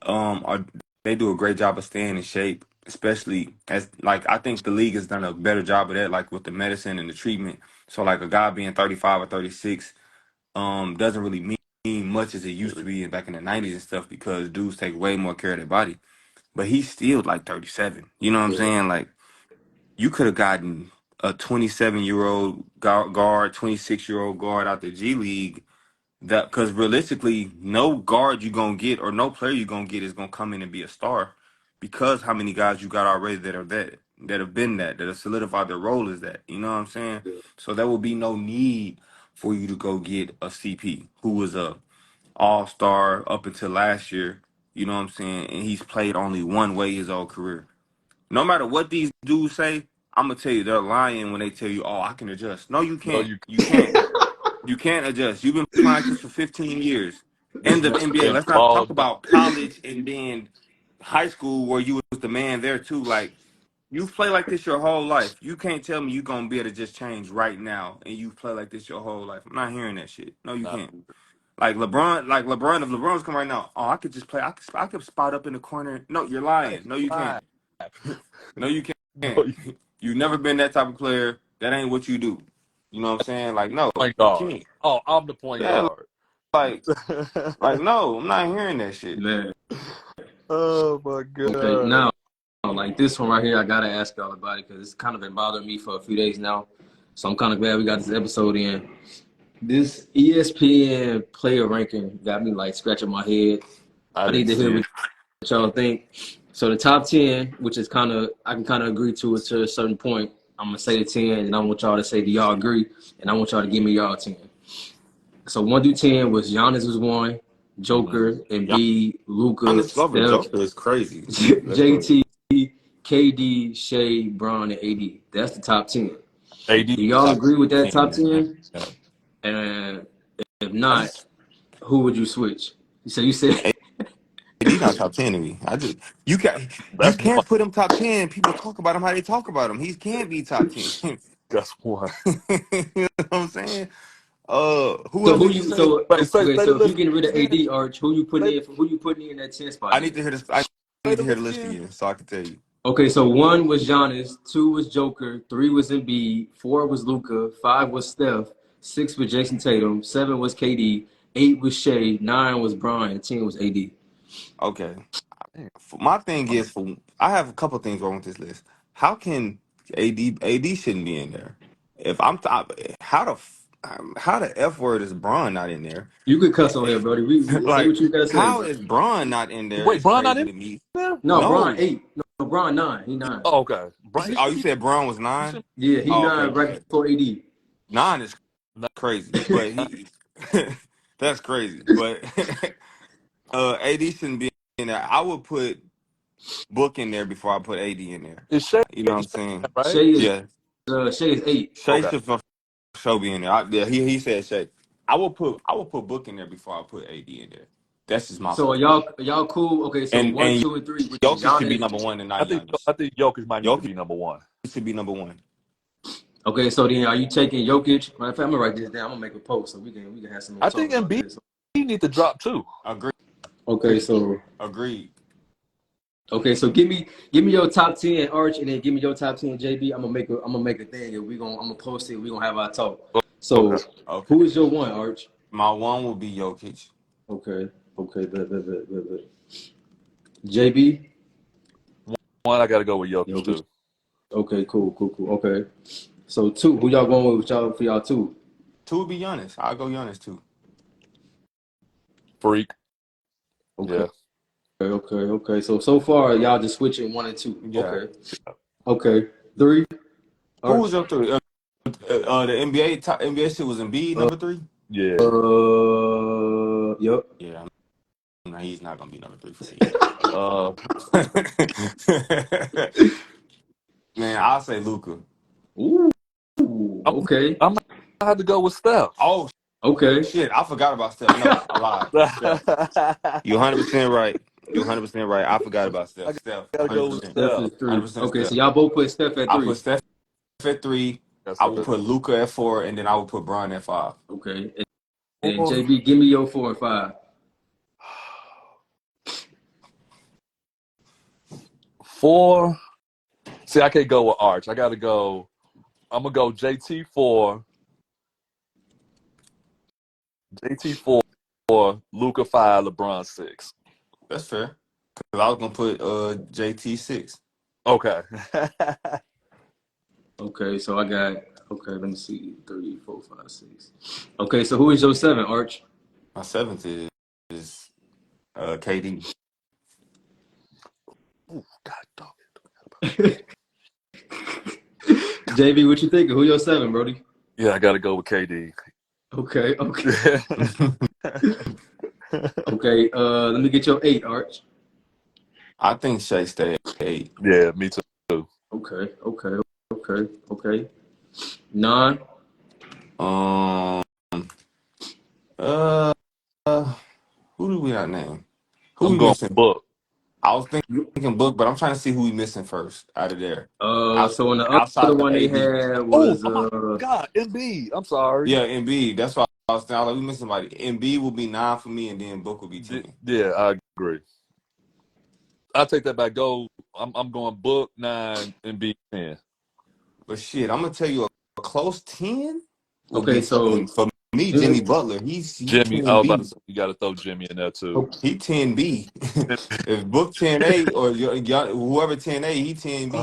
are they do a great job of staying in shape, especially as like I think the league has done a better job of that, like with the medicine and the treatment. So like a guy being 35 or 36 doesn't really mean much as it used to be back in the 90s and stuff because dudes take way more care of their body. But he's still like 37. You know what I'm Yeah. saying? Like you could have gotten a 27-year-old guard, 26-year-old guard out the G League that because realistically, no guard you gonna get or no player you gonna get is gonna come in and be a star because how many guys you got already that have been that have solidified their role as that. You know what I'm saying? So there will be no need for you to go get a CP who was a all-star up until last year. You know what I'm saying? And he's played only one way his whole career. No matter what these dudes say, I'm gonna tell you they're lying when they tell you, "Oh, I can adjust." No, you No, can't. you You can't. You can't adjust. You've been playing like this for 15 years. this End of man NBA. been Let's not talk balled out. about college and then high school where you was the man there too. Like you play like this your whole life. You can't tell me you're gonna be able to just change right now and you play like this your whole life. I'm not hearing that shit. No, you Nah, can't. Like LeBron, if LeBron's come right now, oh, I could just play. I could spot up in the corner. No, you're lying. No, you fine. can't. No, you No, can't. You've never been that type of player. That ain't what you do. You know what I'm saying? Like, no, point you guard. can't. Oh, I'm the point Yeah, guard. like, no, I'm not hearing that shit. Man. Oh my Okay, god. now, like this one right here, I gotta ask y'all about it because it's kind of been bothering me for a few days now. So I'm kind of glad we got this episode in. This ESPN player ranking got me like scratching my head. I I need didn't to hear see what it. y'all think. So the top 10, which is I can kind of agree to it to a certain point. I'm gonna say the 10, and I want y'all to say, do y'all agree? And I want y'all to give me y'all 10. So 1 through 10 was Giannis was 1, Mm-hmm. Joker, Embiid, Luca, Giannis over Steph, Joker is crazy. That's crazy. JT, KD, Shea, Bron, and AD. That's the top 10. AD Do y'all top agree with that 10, top man. 10? And if That's not, who would you switch? So you said AD not top 10 to me. You that's one. can't put him top 10. People talk about him how they talk about him. He can't be top 10. That's one. You know what I'm saying? Who so. else Who did you you say? so Wait, okay? say the So if you list getting rid of again. AD, Arch, who you putting Say, in? Who you putting in that 10 spot I then? need to hear this. I say need to the hear the list list again. again so I can tell you. Okay, so 1 was Giannis, 2 was Joker, 3 was Embiid, 4 was Luca, 5 was Steph, 6 was Jason Tatum, 7 was KD, 8 was Shea, 9 was Brian, 10 was AD. Okay. My thing is, I have a couple things wrong with this list. How can AD shouldn't be in there? If I'm top, how the F word is Braun not in there? You could cuss on here, brother. We say Like what you gotta say, how bro. is Braun not in there Wait, is Bron not crazy in to me. there? No, Brian No, 8. No, Brian 9. He 9. Oh, okay. Bron, he oh, should you be. said Braun was He 9. should Yeah, he Oh, okay, 9 my right bad. before AD. 9 is be. crazy, but he that's crazy. But AD shouldn't be in there. I would put Book in there before I put AD in there. It's Shea, You know what I'm saying? right? Yeah, Shay is 8. Shay Okay. should for sure be in there. Yeah, he said Shay. I will put Book in there before I put AD in there. That's just my So personal. are y'all cool? Okay, so And 1, and 2, and 3, which is Jokic should be Giannis. number 1 and I not think Giannis. I think Jokic might need to Jokic be number 1. should be number 1. Okay, so then are you taking Jokic? Matter of fact, I'm gonna write this down. I'm gonna make a post so we can have some more I talk think about Embiid this. need to drop too. Agreed. Okay, so Agreed. Okay, so give me your top 10, Arch, and then give me your top 10, JB. I'm gonna make a thing, and I'm gonna post it. We are gonna have our talk. So, Okay. Okay. who is your one, Arch? My one will be Jokic. Okay, bet. JB. One, I got to go with Jokic Jokic. too. Okay, cool. Okay, so two. Who y'all going with y'all for y'all two? Two would be Giannis. I'll go Giannis too. Freak. Okay, Yeah. okay. So far y'all just switching one and two. Yeah. Okay. Three. Who Arch. was your three? The NBA shit was Embiid Uh, number three. Yeah. Yep. Yeah, no, he's not gonna be number three for me. Uh, Man, I'll say Luca. Ooh. I'm, Okay. I'm gonna have to go with Steph. Oh Okay. shit, I forgot about Steph. No, I lied. Steph. You 100% right. You 100% right. I forgot about I Steph. Steph, gotta go with 100%. Steph Steph. is three. 100% Okay, Steph. so y'all both put Steph at I three. put Steph at three. That's I would put Luca at four, and then I would put Bron at five. Okay. And JB, give me your 4 and 5. 4. See, I can't go with Arch. I gotta go. I'm gonna go JT 4. JT 4. Luca 5. LeBron 6. That's fair. Cause I was gonna put JT six. Okay. Okay, so I got let me see. 3, 4, 5, 6. Okay, so who is your 7, Arch? My seventh is KD. Ooh, God dog JB, what you thinking? Who your 7, Brody? Yeah, I gotta go with KD. Okay. Okay, let me get your 8, Arch. I think Shea stay at 8. Yeah, me too. Okay. 9. Um. Uh. Who do we not name? Who I'm we going missing? Book. I was thinking Book, but I'm trying to see who we missing first out of there. So on the Outside other of one they AD. had Oh was my God, MB. I'm sorry. Yeah, Embiid. That's why I was thinking. I was like, we missing somebody. Embiid will be 9 for me, and then Book will be 10. Yeah, I agree. I take that back. I'm going Book 9 and B 10. But shit, I'm gonna tell you a close 10 will be okay, so fucking for me. Jimmy Butler. He's Jimmy, I was about to 10B. say you got to throw Jimmy in there too. He 10B. If Book 10A or whoever 10A, he 10B.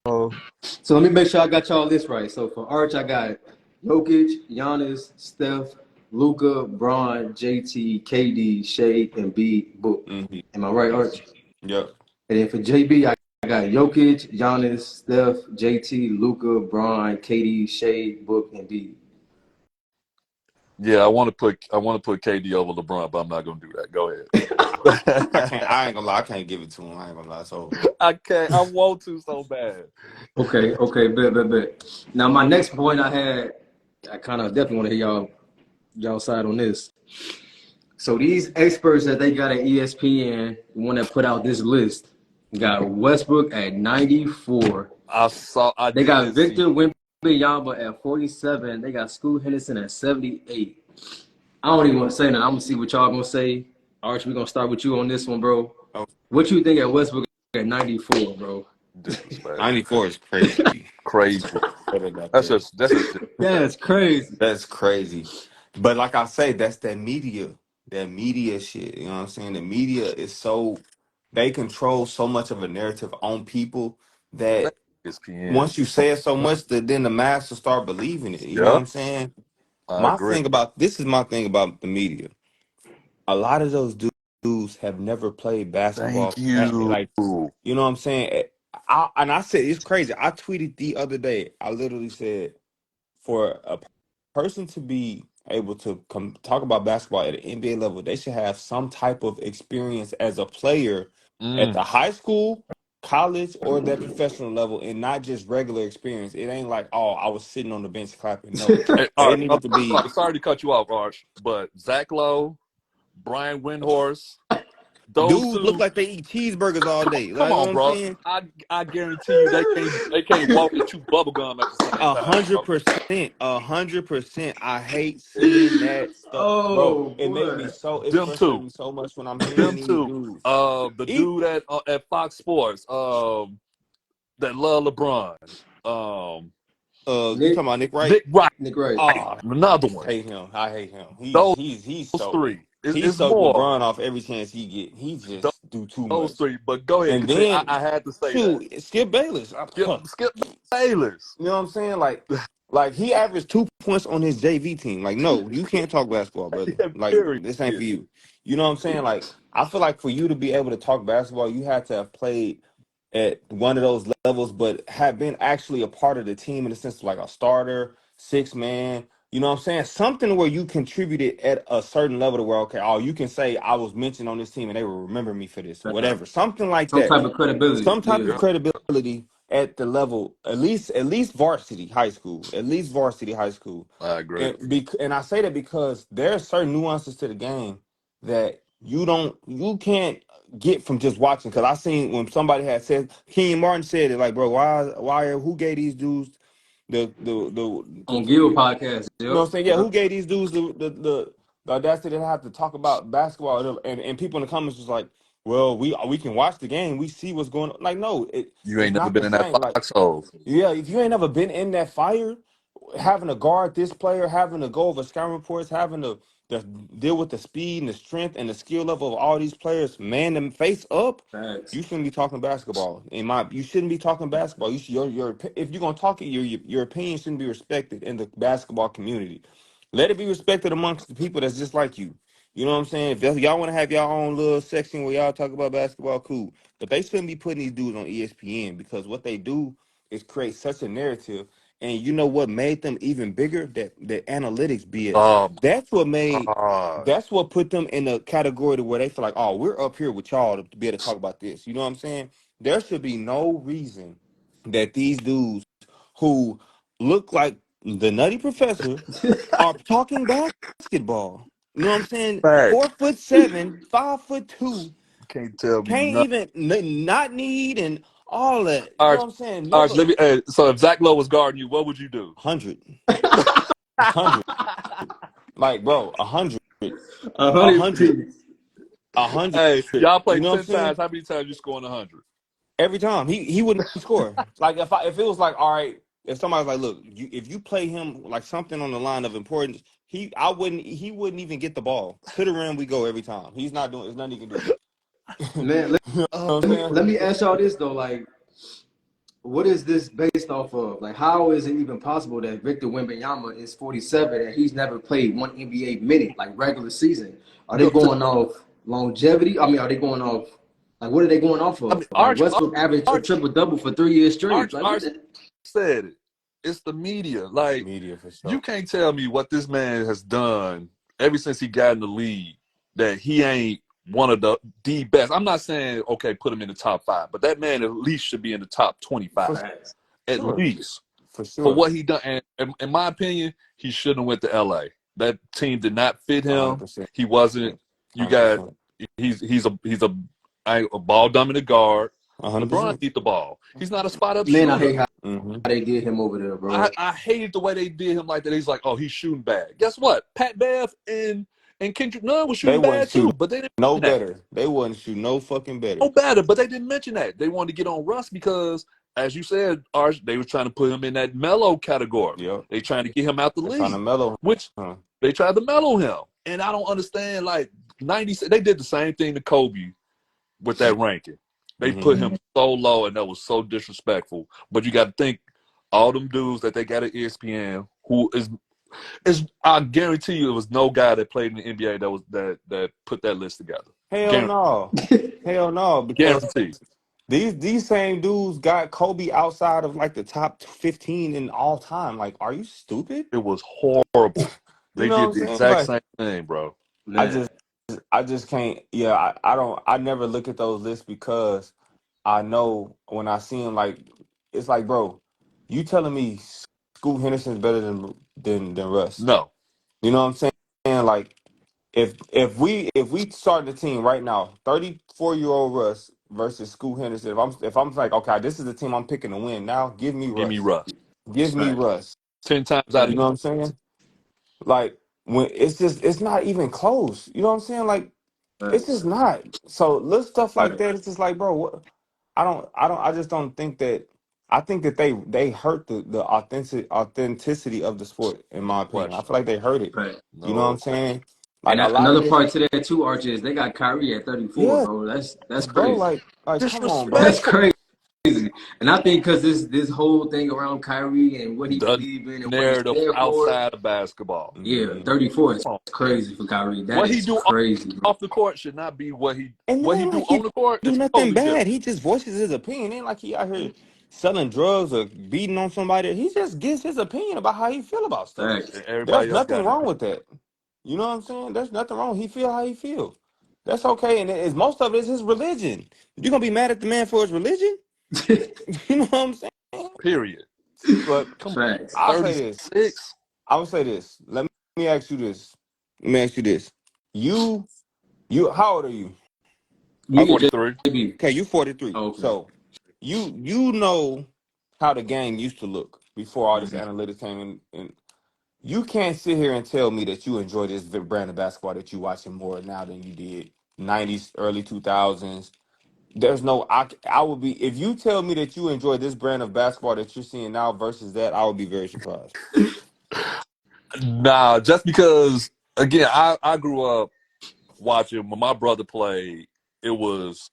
Oh, so let me make sure I got y'all list right. So for Arch, I got Jokic, Giannis, Steph, Luca, Braun, JT, KD, Shea, and B Book. Mm-hmm. Am I right, Arch? Yep. And then for JB, I got Jokic, Giannis, Steph, JT, Luca, Braun, KD, Shea, Book, and B. yeah. I want to put KD over LeBron, but I'm not going to do that. Go ahead. I ain't gonna lie. I can't give it to him. I ain't gonna lie. So I can't. I want to so bad. Okay, bet. Now my next point I kind of definitely want to hear y'all side on this. So these experts that they got at ESPN, the one that put out this list, got Westbrook at 94. I They got did see. Victor Wembanyama at 47. They got Scoot Henderson at 78. I don't even want to say that. I'm gonna see what y'all gonna say. Archie, we're gonna start with you on this one, bro. What you think at Westbrook at 94, bro? Disrespect. 94 is crazy. Crazy. Put it out That's there. just That's crazy. That's crazy. But like I say, that's that media shit. You know what I'm saying? The media is they control so much of a narrative on people that ESPN. once you say it so much that then the mass will start believing it. You know what Yeah, I'm saying? I agree. This is my thing about the media. A lot of those dudes have never played basketball. Thank you. Like, you know what I'm saying? I said it's crazy. I tweeted the other day. I literally said for a person to be able to talk about basketball at an NBA level, they should have some type of experience as a player at the high school, college, or that professional level, and not just regular experience. It ain't like, oh, I was sitting on the bench clapping. No, Hey, they Arch, needed to be. sorry to cut you off, Arch, but Zach Lowe, Brian Windhorst, Those Dudes look two, like they eat cheeseburgers all day. come Like, you know on, what I'm bro. saying? I guarantee you they can't walk and chew bubble gum at the same time, bro. 100%, 100%. I hate seeing that stuff, bro. Oh It make me boy. so. It Them frustrates two. me so much when I'm hearing Them these two. dudes. The dude at Fox Sports, that love LeBron. You Nick talking about Nick Wright? Nick Wright, Nick Wright. Oh, another I one. hate him. I hate him. Those He's those so three. he It's soaked more. LeBron off every chance he get. He Those, just do too those much. three. But go ahead, And continue. then I had to say that. shoot, Skip Bayless. Skip Bayless. You know what I'm saying? Like he averaged 2 points on his JV team. Like, no, you can't talk basketball, brother. Yeah, Like, period. this ain't for you. You know what I'm saying? Like, I feel like for you to be able to talk basketball, you had to have played at one of those levels, but have been actually a part of the team in the sense of like a starter, six man. You know what I'm saying? Something where you contributed at a certain level to where, okay, oh, you can say I was mentioned on this team and they will remember me for this, whatever. Something like Some that. type of credibility. Some type of Yeah. Yep. credibility at the level, at least varsity high school, at least varsity high school. I agree. And I say that because there are certain nuances to the game that you can't get from just watching. Because I seen when somebody had said, Kenyon Martin said it, like, bro, who gave these dudes the On Gill podcast. you know Yep. what I'm saying? Yeah, Yep. who gave these dudes the audacity to have to talk about basketball? And people in the comments was like, well, we can watch the game, we see what's going on. Like, no, You it's ain't never not the been in that same. Like, foxhole. yeah, if you ain't never been in that fire, having to guard this player, having to go over scouting reports, having to deal with the speed and the strength and the skill level of all these players, man, them face up. Facts. You shouldn't be talking basketball. You shouldn't be talking basketball. You should if you're gonna talk it, your opinion shouldn't be respected in the basketball community. Let it be respected amongst the people that's just like you. You know what I'm saying? If y'all want to have your own little section where y'all talk about basketball, cool. But they shouldn't be putting these dudes on ESPN because what they do is create such a narrative. And you know what made them even bigger? That the analytics BS. Oh That's what my made. God. That's what put them in a category to where they feel like, oh, we're up here with y'all to be able to talk about this. You know what I'm saying? There should be no reason that these dudes who look like the Nutty Professor are talking basketball. You know what I'm saying? Facts. 4'7", 5'2", Can't tell me can't nothing. even not need and all that. You know Arch, what I'm saying? Arch, Never let me. So if Zach Lowe was guarding you, what would you do? 100, 100. Like, bro, 100, 100 100, piece. 100. Hey, y'all You played know what I'm 10 times. saying? How many times you scoring 100? Every time he wouldn't score. Like if it was like, all right, if somebody's like, look, if you play him like something on the line of importance, he wouldn't even get the ball to the rim. We go every time. He's not doing. There's nothing he can do. Man, You know Oh, what I'm saying? let me ask y'all this though. Like, what is this based off of? Like, how is it even possible that Victor Wembanyama is 47 and he's never played one NBA minute, like regular season? Are they go to. going off longevity? I mean, are they going off like what are they going off I of? mean, Like Westbrook averaged a Arch, triple double for 3 years straight. Like what Arch the said it. It's the media. Like Media for you sure. can't tell me what this man has done ever since he got in the league that he ain't one of the best. I'm not saying okay, put him in the top 5, but that man at least should be in the top 25 For facts. at sure. least For for sure. what he done. And in my opinion, he shouldn't have went to LA. That team did not fit him. 100%. He wasn't. You got 100%. he's a ball dominant guard. LeBron 100%. need the ball. He's not a spot up Man, I hate shooter. how Mm-hmm. they did him over there, bro. I hated the way they did him like that. He's like, oh, he's shooting bad. Guess what? Pat Bev and Kendrick Nunn was They shooting wasn't bad too, shooting but they didn't no mention that. better. They wasn't shooting no fucking better. No better, but they didn't mention that. They wanted to get on Russ because, as you said, Arch, they were trying to put him in that mellow category. Yep. They trying to get him out the They're trying to league, mellow. which Huh. they tried to mellow him. And I don't understand. Like 90, they did the same thing to Kobe with that ranking. They put Mm-hmm. him so low, and that was so disrespectful. But you got to think, all them dudes that they got at ESPN, who is I guarantee you, it was no guy that played in the NBA that put that list together. Hell Guarantee. no. Hell no. Because Guarantee. these same dudes got Kobe outside of like the top 15 in all time. Like, are you stupid? It was horrible. You They know what did I'm the saying? exact Like, same thing, bro. I Man. just I just can't. Yeah, I don't. I never look at those lists because I know when I see them, like it's like, bro, you telling me Scoot Henderson's better than Russ? No. You know what I'm saying? Like, if we start the team right now, 34-year-old Russ versus Scoot Henderson. If I'm like, okay, this is the team I'm picking to win now. Give me Give me Russ. Russ. Give me Facts. Russ. 10 times out You of know what I'm saying? Like when it's not even close. You know what I'm saying? Like it's just Facts. not. So little stuff like Facts. that, it's just like, bro, what I just don't think that I think that they hurt the authenticity of the sport, in my no opinion. I question. feel like they hurt it. Facts. You know what I'm No saying? And Like a lot of another this, part to that too, Archie, is they got Kyrie at 34, yeah, bro. That's bro, crazy. like come on, bro. That's disrespectful. crazy. And I think because this whole thing around Kyrie and what he The believes in and what he narrative stand for, outside of basketball. yeah, Hmm. 34 is Come on, man. crazy for Kyrie. That What he is do crazy, bro. off the court should not be what he And it what he ain't do like on he the court do is nothing totally bad. different. He just voices his opinion. It ain't like he out here selling drugs or beating on somebody. He just gives his opinion about how he feel about stuff. Facts. And There's everybody else nothing got it. wrong with that. You know what I'm saying? There's nothing wrong. He feel how he feel. That's okay. And it's most of it is his religion. You gonna be mad at the man for his religion? You know what I'm saying? Period. But Come on. Facts. I'll say this. 36. I would say this. Let me ask you this. Let me ask you this. You how old are you? You get 43. JB. Okay, you 43. Oh, okay. So you know how the game used to look before all this Mhm. analytics came in. And you can't sit here and tell me that you enjoy this brand of basketball that you watching more now than you did 90s, early 2000s. There's no I would be if you tell me that you enjoy this brand of basketball that you're seeing now versus that, I would be very surprised. Nah, just because again, I grew up watching when my brother played, it was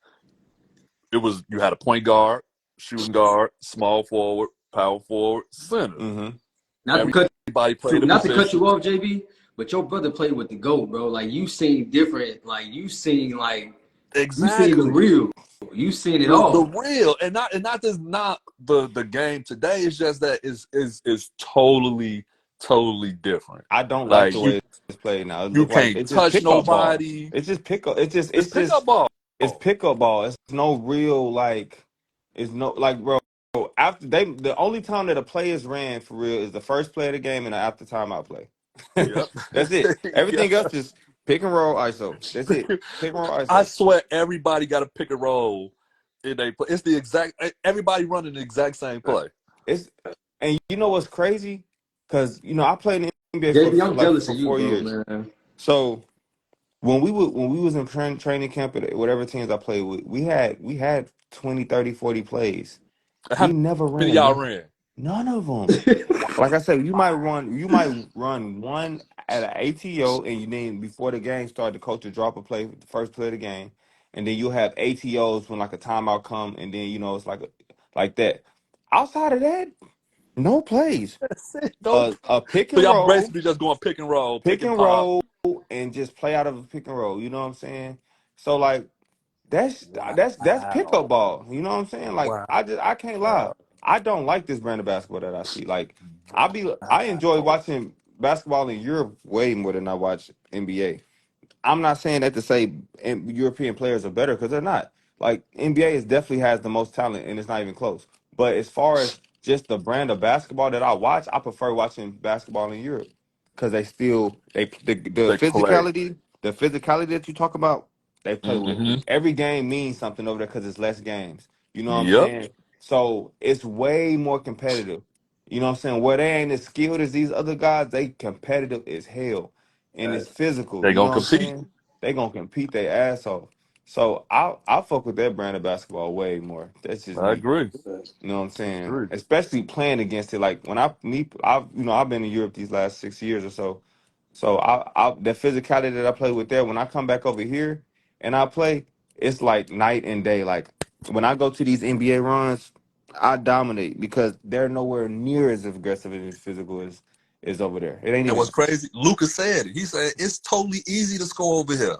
you had a point guard, shooting guard, small forward, power forward, center. Mm-hmm. Not to cut Everybody played a not to cut position. you off, JB, but your brother played with the GOAT, bro. Like you seen different, you seen the Exactly. real. You seen it The all. real and not just not the game today. It's just that is totally different. I don't like Like the way it's played now. It you look like can't it's just touch pickup ball. nobody. It's just pickup. It's just It's it's pickup just ball. it's pickup ball. It's no real like. It's no like, bro. After the only time that a play is ran for real is the first play of the game and the after timeout play. Yep. That's it. Everything else Yeah. is pick and roll ISO. That's it. Pick and roll I ISO. swear everybody got a pick and roll in they play. It's the exact everybody running the exact same play. It's and you know what's crazy? Because I played in the NBA for, JB, for I'm like jealous for of you, four bro, years. man. So when we was in training camp at whatever teams I played with, we had 20, 30, 40 plays. How We never many ran y'all ran? none of them. Like I said, you might run one at an ATO, and you then before the game started, the coach will drop a play, the first play of the game, and then you'll have ATOs when like a timeout come, and then it's like that. Outside of that, no plays. That's it. Nope. A pick So and y'all roll, basically just going pick and roll, pick pick and and pop. roll, and just play out of a pick and roll. You know what I'm saying? So like that's pickup Wow. ball. You know what I'm saying? Like Wow. I can't lie. I don't like this brand of basketball that I see. Like I enjoy watching basketball in Europe way more than I watch NBA. I'm not saying that to say European players are better because they're not. Like NBA is definitely has the most talent and it's not even close. But as far as just the brand of basketball that I watch, I prefer watching basketball in Europe because the They play. physicality that you talk about, they play with it. Mm-hmm. Every game means something over there because it's less games. You know what I'm Yep. saying? So it's way more competitive. You know what I'm saying? Where they ain't as skilled as these other guys, they competitive as hell and it's physical. They You know gonna what I'm compete. saying? They gonna compete their ass off. So I fuck with that brand of basketball way more. That's just I me. agree. You know what I'm saying? Agree. Especially playing against it. Like when I've been in Europe these last 6 years or so. So I the physicality that I play with there, when I come back over here and I play, it's like night and day. Like when I go to these NBA runs, I dominate because they're nowhere near as aggressive and as physical as over there. It ain't And even what's crazy, Lucas said it. He said it's totally easy to score over here.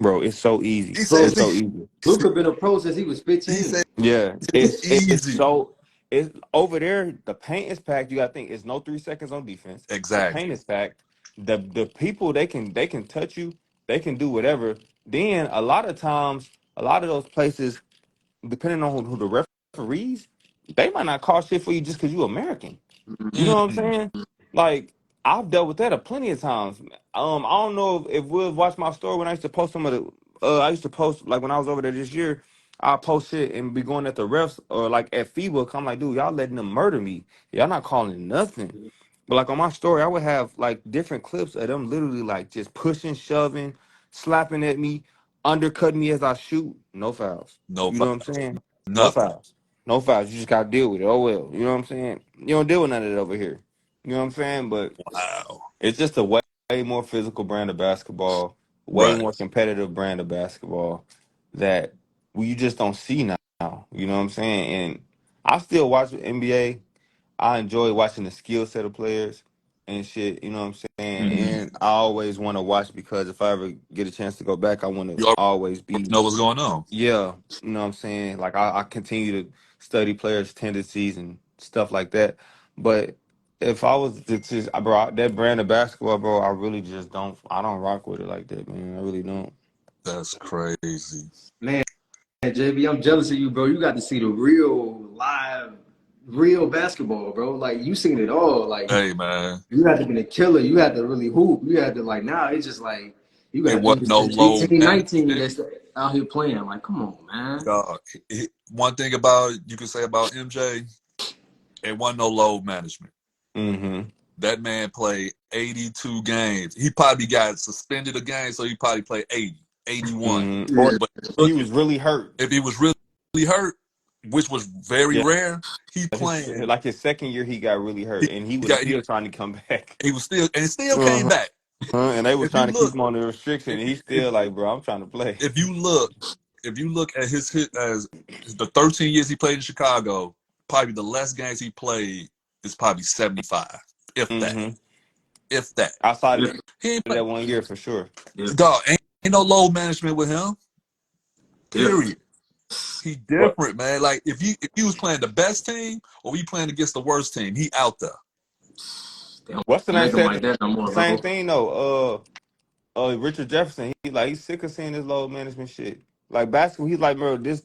bro, it's so easy. He Bro, said It's so easy. Luka been a pro since he was he 15. said Yeah, it's it's easy. so it's over there. The paint is packed. You got to think it's no 3 seconds on defense. The Exactly. paint is packed. The people they can touch you. They can do whatever. Then a lot of times, a lot of those places, depending on who the referees, they might not call shit for you just because you American. You know what I'm Mm. saying? Like I've dealt with that plenty of times. I don't know if Will watched my story when I used to post some of the. I used to post like when I was over there this year. I post shit and be going at the refs or like at FIBA. I'm like, dude, y'all letting them murder me. Y'all not calling nothing. But like on my story, I would have like different clips of them literally like just pushing, shoving, slapping at me, undercutting me as I shoot. No fouls. No, You know what I'm saying? No nothing. fouls. No fouls. You just gotta deal with it. Oh well. You know what I'm saying? You don't deal with none of that over here. You know what I'm saying? But Wow. it's just a way more physical brand of basketball, way Right. more competitive brand of basketball that you just don't see now. You know what I'm saying? And I still watch NBA. I enjoy watching the skill set of players and shit. You know what I'm saying? Mm-hmm. And I always want to watch because if I ever get a chance to go back, I want to You always already be, know what's going on. yeah. You know what I'm saying? Like I continue to study players' tendencies and stuff like that. But if I was to just, bro, that brand of basketball, bro, I really just don't. I don't rock with it like that, man. I really don't. That's crazy. Man, JB, I'm jealous of you, bro. You got to see the real live, real basketball, bro. Like you seen it all. Like Hey, man. you had to be a killer. You had to really hoop. You had to like now it's just like you It got wasn't dudes no that's load 18, 19 management. that's out here playing. Like, come on, man. Dog. One thing about you can say about MJ, it wasn't no load management. Mm-hmm. That man played 82 games. He probably got suspended a game, so he probably played 80, 81. Mm-hmm. Or Yeah. But he was really hurt. if he was really hurt, which was very Yeah. rare, he playing. Like his second year, he got really hurt, He and he was got he, still trying to come back. he was still came back. And they was If you trying to keep look, him on the restriction, if and he's if still like, bro, I'm trying to play. if you look, if you look at his hit as the 13 years he played in Chicago, probably the less games he played is probably 75, if that, Mm-hmm. if that. Outside Yeah. of He ain't play, that 1 year for sure. Yeah. dog. Ain't no load management with him. Yeah. Period. He What? different, man. Like if he was playing the best team or he playing against the worst team, he out there. They don't What's the name make them said like that no the more, same bro. thing though? Richard Jefferson. He's sick of seeing this load management shit. Like basketball, he's like, bro, this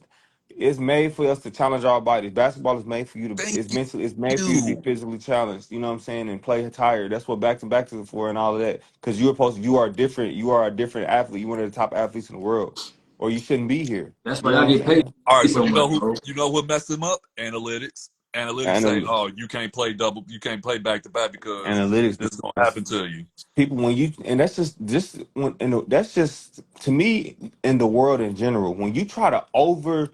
is made for us to challenge our bodies. Basketball is made for you to. Thank It's mentally. It's made for you to be you. physically challenged. You know what I'm saying? And play tired. That's what back to back is for and all of that. Because you're supposed. You are different. You are a different athlete. You're one of the top athletes in the world, or you shouldn't be here. That's You why know y'all what I'm get paid saying? All right, so but much, bro. you know what messed him up? Analytics. Analytics say, And oh, you can't play double, you can't play back to back because analytics. this is gonna That's happen to you. people when you and that's just when and that's just to me in the world in general. When you try to over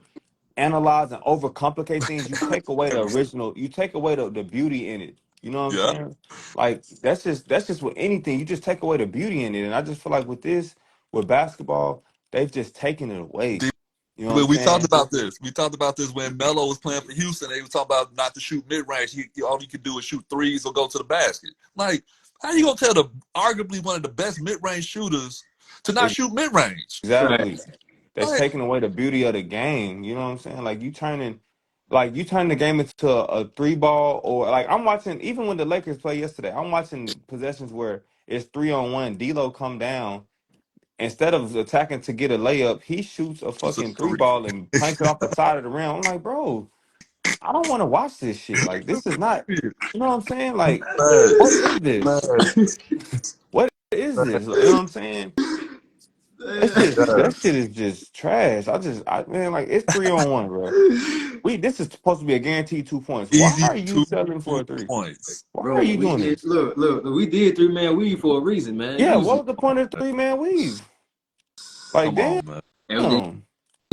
analyze and overcomplicate things, you take away the Every original, you take away the beauty in it. You know what I'm yeah. saying? Like that's just with anything. You just take away the beauty in it. And I just feel like with basketball, they've just taken it away. You know what I'm But we talked saying? about this. We talked about this when Melo was playing for Houston. They were talking about not to shoot mid range. All he could do is shoot threes or go to the basket. Like, how you gonna tell the arguably one of the best mid range shooters to not shoot mid range? Exactly. Facts. That's Like, taking away the beauty of the game. You know what I'm saying? Like you turning the game into a three ball or like I'm watching even when the Lakers play yesterday, I'm watching possessions where it's 3-on-1, D'Lo come down. Instead of attacking to get a layup, he shoots a it's a fucking three three. ball and clanks it off the side of the rim. I'm like, bro, I don't want to watch this shit. Like this is not, you know what I'm saying? Like, what Facts. is this? Facts. What is this? You know what I'm saying? That shit is just trash. Man, like it's 3-on-1, bro. This is supposed to be a guaranteed 2 points. Why Easy are you settling for a three? points. Why are Bro, you we doing did this? look, we did 3-man weave for a reason, man. Yeah, Use what it. was the point of the 3-man weave? Like, Come on, man. Everything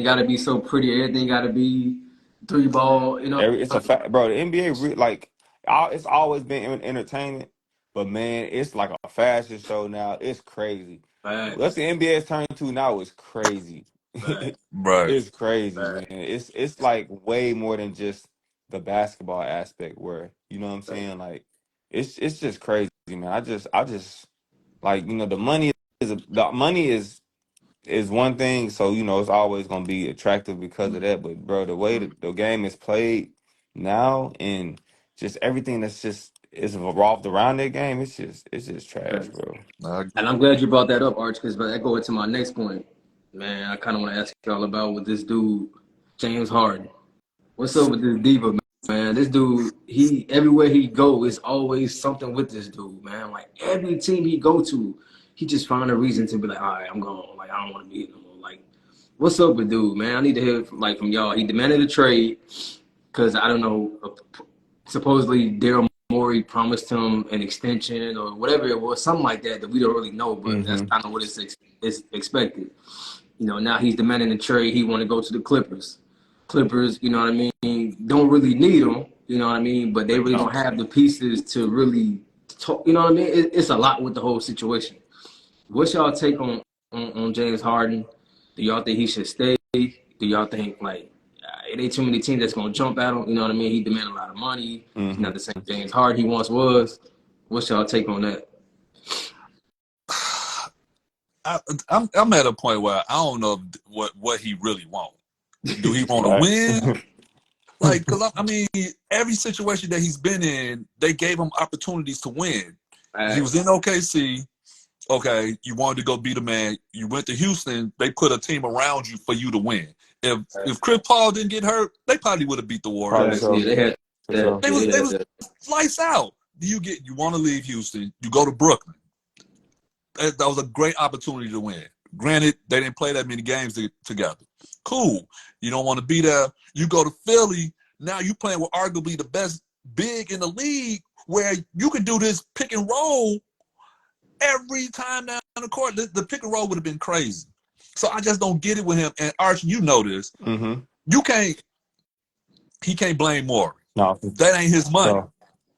gotta be so pretty, everything gotta be three ball, you know. It's a fact, bro. The NBA, it's always been entertainment, but man, it's like a fashion show now. It's crazy. What Facts, the NBA has turned to now is crazy. facts, Right. It's crazy, man. facts, It's like way more than just the basketball aspect. Where you know what I'm saying? Like, it's just crazy, man. I just like the money is one thing, so it's always gonna be attractive because of that. But bro, the way that the game is played now and just everything that's just is revolved around that game, it's just trash, facts. bro. I agree. And I'm glad you brought that up, Arch, because that go into my next point. Man, I kind of want to ask y'all about with this dude, James Harden. What's up with this diva, man. This dude, everywhere he go, is always something with this dude, man. Like every team he go to, he just find a reason to be like, all right, I'm gone. Like I don't want to be here no more. Like, what's up with dude, man? I need to hear from y'all. He demanded a trade because I don't know. Supposedly Daryl Morey promised him an extension or whatever it was, something like that we don't really know, but that's kind of what it's expected. Now he's demanding a trade. He want to go to the Clippers. Clippers, you know what I mean, don't really need him, you know what I mean, but they really don't have the pieces to really talk, you know what I mean? It's a lot with the whole situation. What's y'all take on James Harden? Do y'all think he should stay? Do y'all think, like, it ain't too many teams that's going to jump at him, you know what I mean? He demanded a lot of money. He's not the same James Harden he once was. What's y'all take on that? I'm at a point where I don't know what he really wants. Do he want to win? Like, because I mean, every situation that he's been in, they gave him opportunities to win. He was in OKC. Okay, you wanted to go be the man. You went to Houston. They put a team around you for you to win. If Chris Paul didn't get hurt, they probably would have beat the Warriors. Yeah, they had that. They was lights out. You want to leave Houston? You go to Brooklyn. That was a great opportunity to win. Granted, they didn't play that many games together. Cool. You don't want to be there. You go to Philly. Now you playing with arguably the best big in the league, where you can do this pick and roll every time down the court. The pick and roll would have been crazy. So I just don't get it with him. And Archie, you know this. You can't. He can't blame Morey. No, that ain't his money.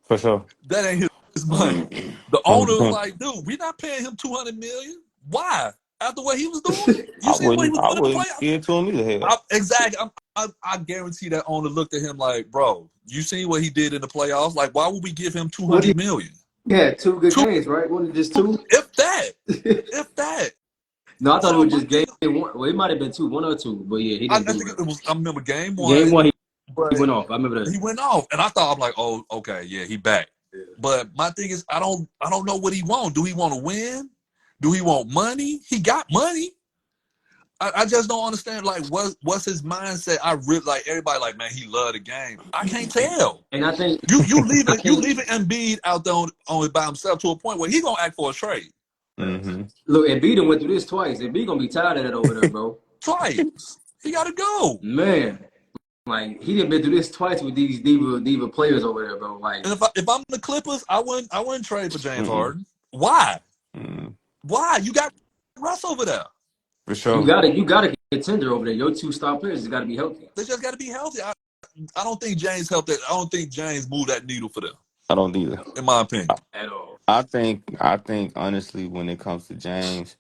For sure. That ain't his money. The owner was like, dude, we're not paying him $200 million. Why? After what he was doing, you see what he was doing in the playoffs. Give it to him either. Exactly. I guarantee that owner looked at him like, bro, you see what he did in the playoffs? Like, why would we give him $200 million? Yeah, two good games, right? Wasn't it just two? If that. No, I thought it was just game one. Well, it might have been one or two, but yeah, he didn't. I think it was. I remember game one. Game one, he went off. I remember that. He went off, and I thought, I'm like, oh, okay, yeah, he back. Yeah. But my thing is, I don't know what he want. Do he want to win? Do he want money? He got money. I just don't understand. Like, what's his mindset? I really like everybody. Like, man, he love the game. I can't tell. And I think you leaving Embiid out there on by himself to a point where he gonna act for a trade. Look, Embiid done went through this twice. Embiid gonna be tired of that over there, bro. Twice. He gotta go. Man, like he done been through this twice with these diva players over there, bro. Like, and if I'm the Clippers, I wouldn't trade for James Harden. Why? Why? You got Russ over there. For sure. You gotta contender over there. Your two star players just gotta be healthy. They just gotta be healthy. I don't think James helped that. I don't think James moved that needle for them. I don't either. In my opinion. At all. I think honestly, when it comes to James,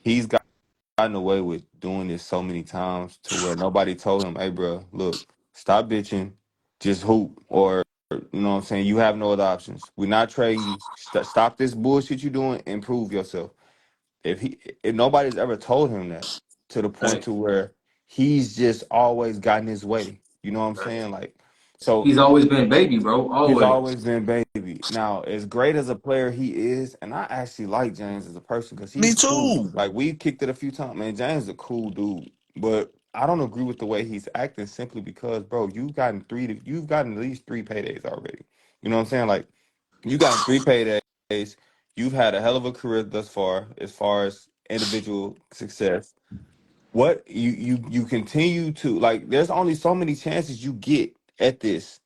he's gotten away with doing this so many times to where nobody told him, hey, bro, look, stop bitching, just hoop, or, you know what I'm saying, you have no other options. We're not trading you. Stop this bullshit you're doing and prove yourself. If nobody's ever told him that, to the point to where he's just always gotten his way. You know what I'm saying? Like, so he's always been baby, bro. He's always been baby. Now, as great as a player he is, and I actually like James as a person because he's Me too. Cool. Like, we kicked it a few times. Man, James is a cool dude. But I don't agree with the way he's acting simply because, bro, you've gotten at least 3 paydays already. You know what I'm saying? Like, you got 3 paydays. You've had a hell of a career thus far as individual success. What you continue to, like, there's only so many chances you get at this.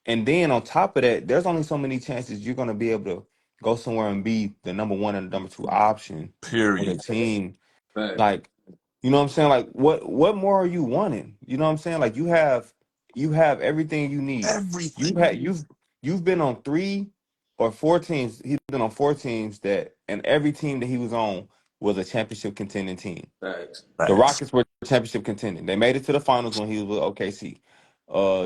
And then on top of that, there's only so many chances you're going to be able to go somewhere and be the number 1 and the number 2 option. Period. On the team. Right. Like, you know what I'm saying? Like, what more are you wanting? You know what I'm saying? Like, you have everything you need. Everything. You've been on 3 or 4 teams. He's been on 4 teams and every team that he was on was a championship contending team. Thanks. The Rockets were championship contending. They made it to the finals when he was with OKC.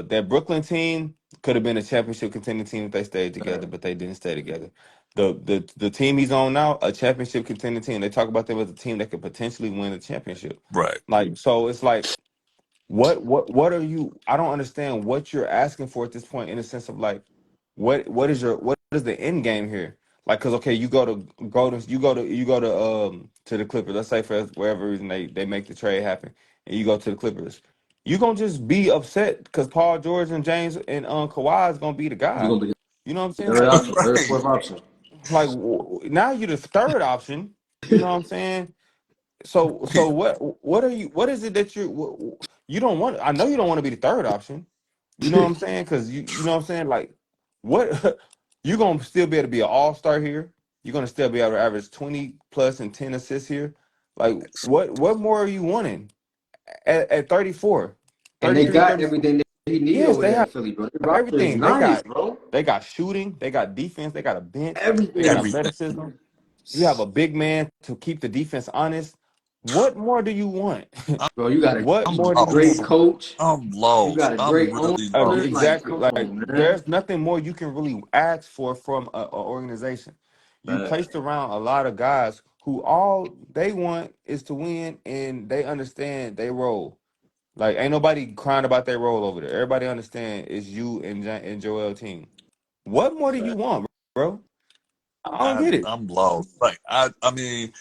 That Brooklyn team could have been a championship contending team if they stayed together, but they didn't stay together. The team he's on now, a championship contending team. They talk about them as a team that could potentially win a championship. Right. Like, so it's like, what are you? I don't understand what you're asking for at this point, in the sense of like, what is the end game here? Like, cause okay, you go to the Clippers. Let's say for whatever reason they make the trade happen, and you go to the Clippers. You gonna just be upset because Paul George and James and Kawhi is gonna be the You're guy. gonna be You know what I'm the saying? third Like, option, third, Right. fourth option. now you're the third option. You know what I'm saying? So what is it that you don't want? I know you don't want to be the third option. You know what I'm saying? Because you know what I'm saying. Like, what you gonna still be able to be an all-star here? You're gonna still be able to average 20 plus and 10 assists here. Like, what more are you wanting at 34, And they 33, got 34? everything that he need Yes, over they there in have Philly, bro. Their roster is everything. They nice, got bro. they got shooting, they got defense, they got a bench, they got Everything. Everything. athleticism. You have a big man to keep the defense honest. What more do you want? Bro, you got a What I'm more do you great lost. want? coach. I'm You got lost. a I'm great really owner. lost. Like, Exactly. come Like, on, man. there's nothing more you can really ask from a organization. You Facts. placed around a lot of guys who all they want is to win, and they understand they role. Like, ain't nobody crying about their role over there. Everybody understand it's you and Joel team. What more do you want, bro? I don't get it. I'm lost. Like I mean,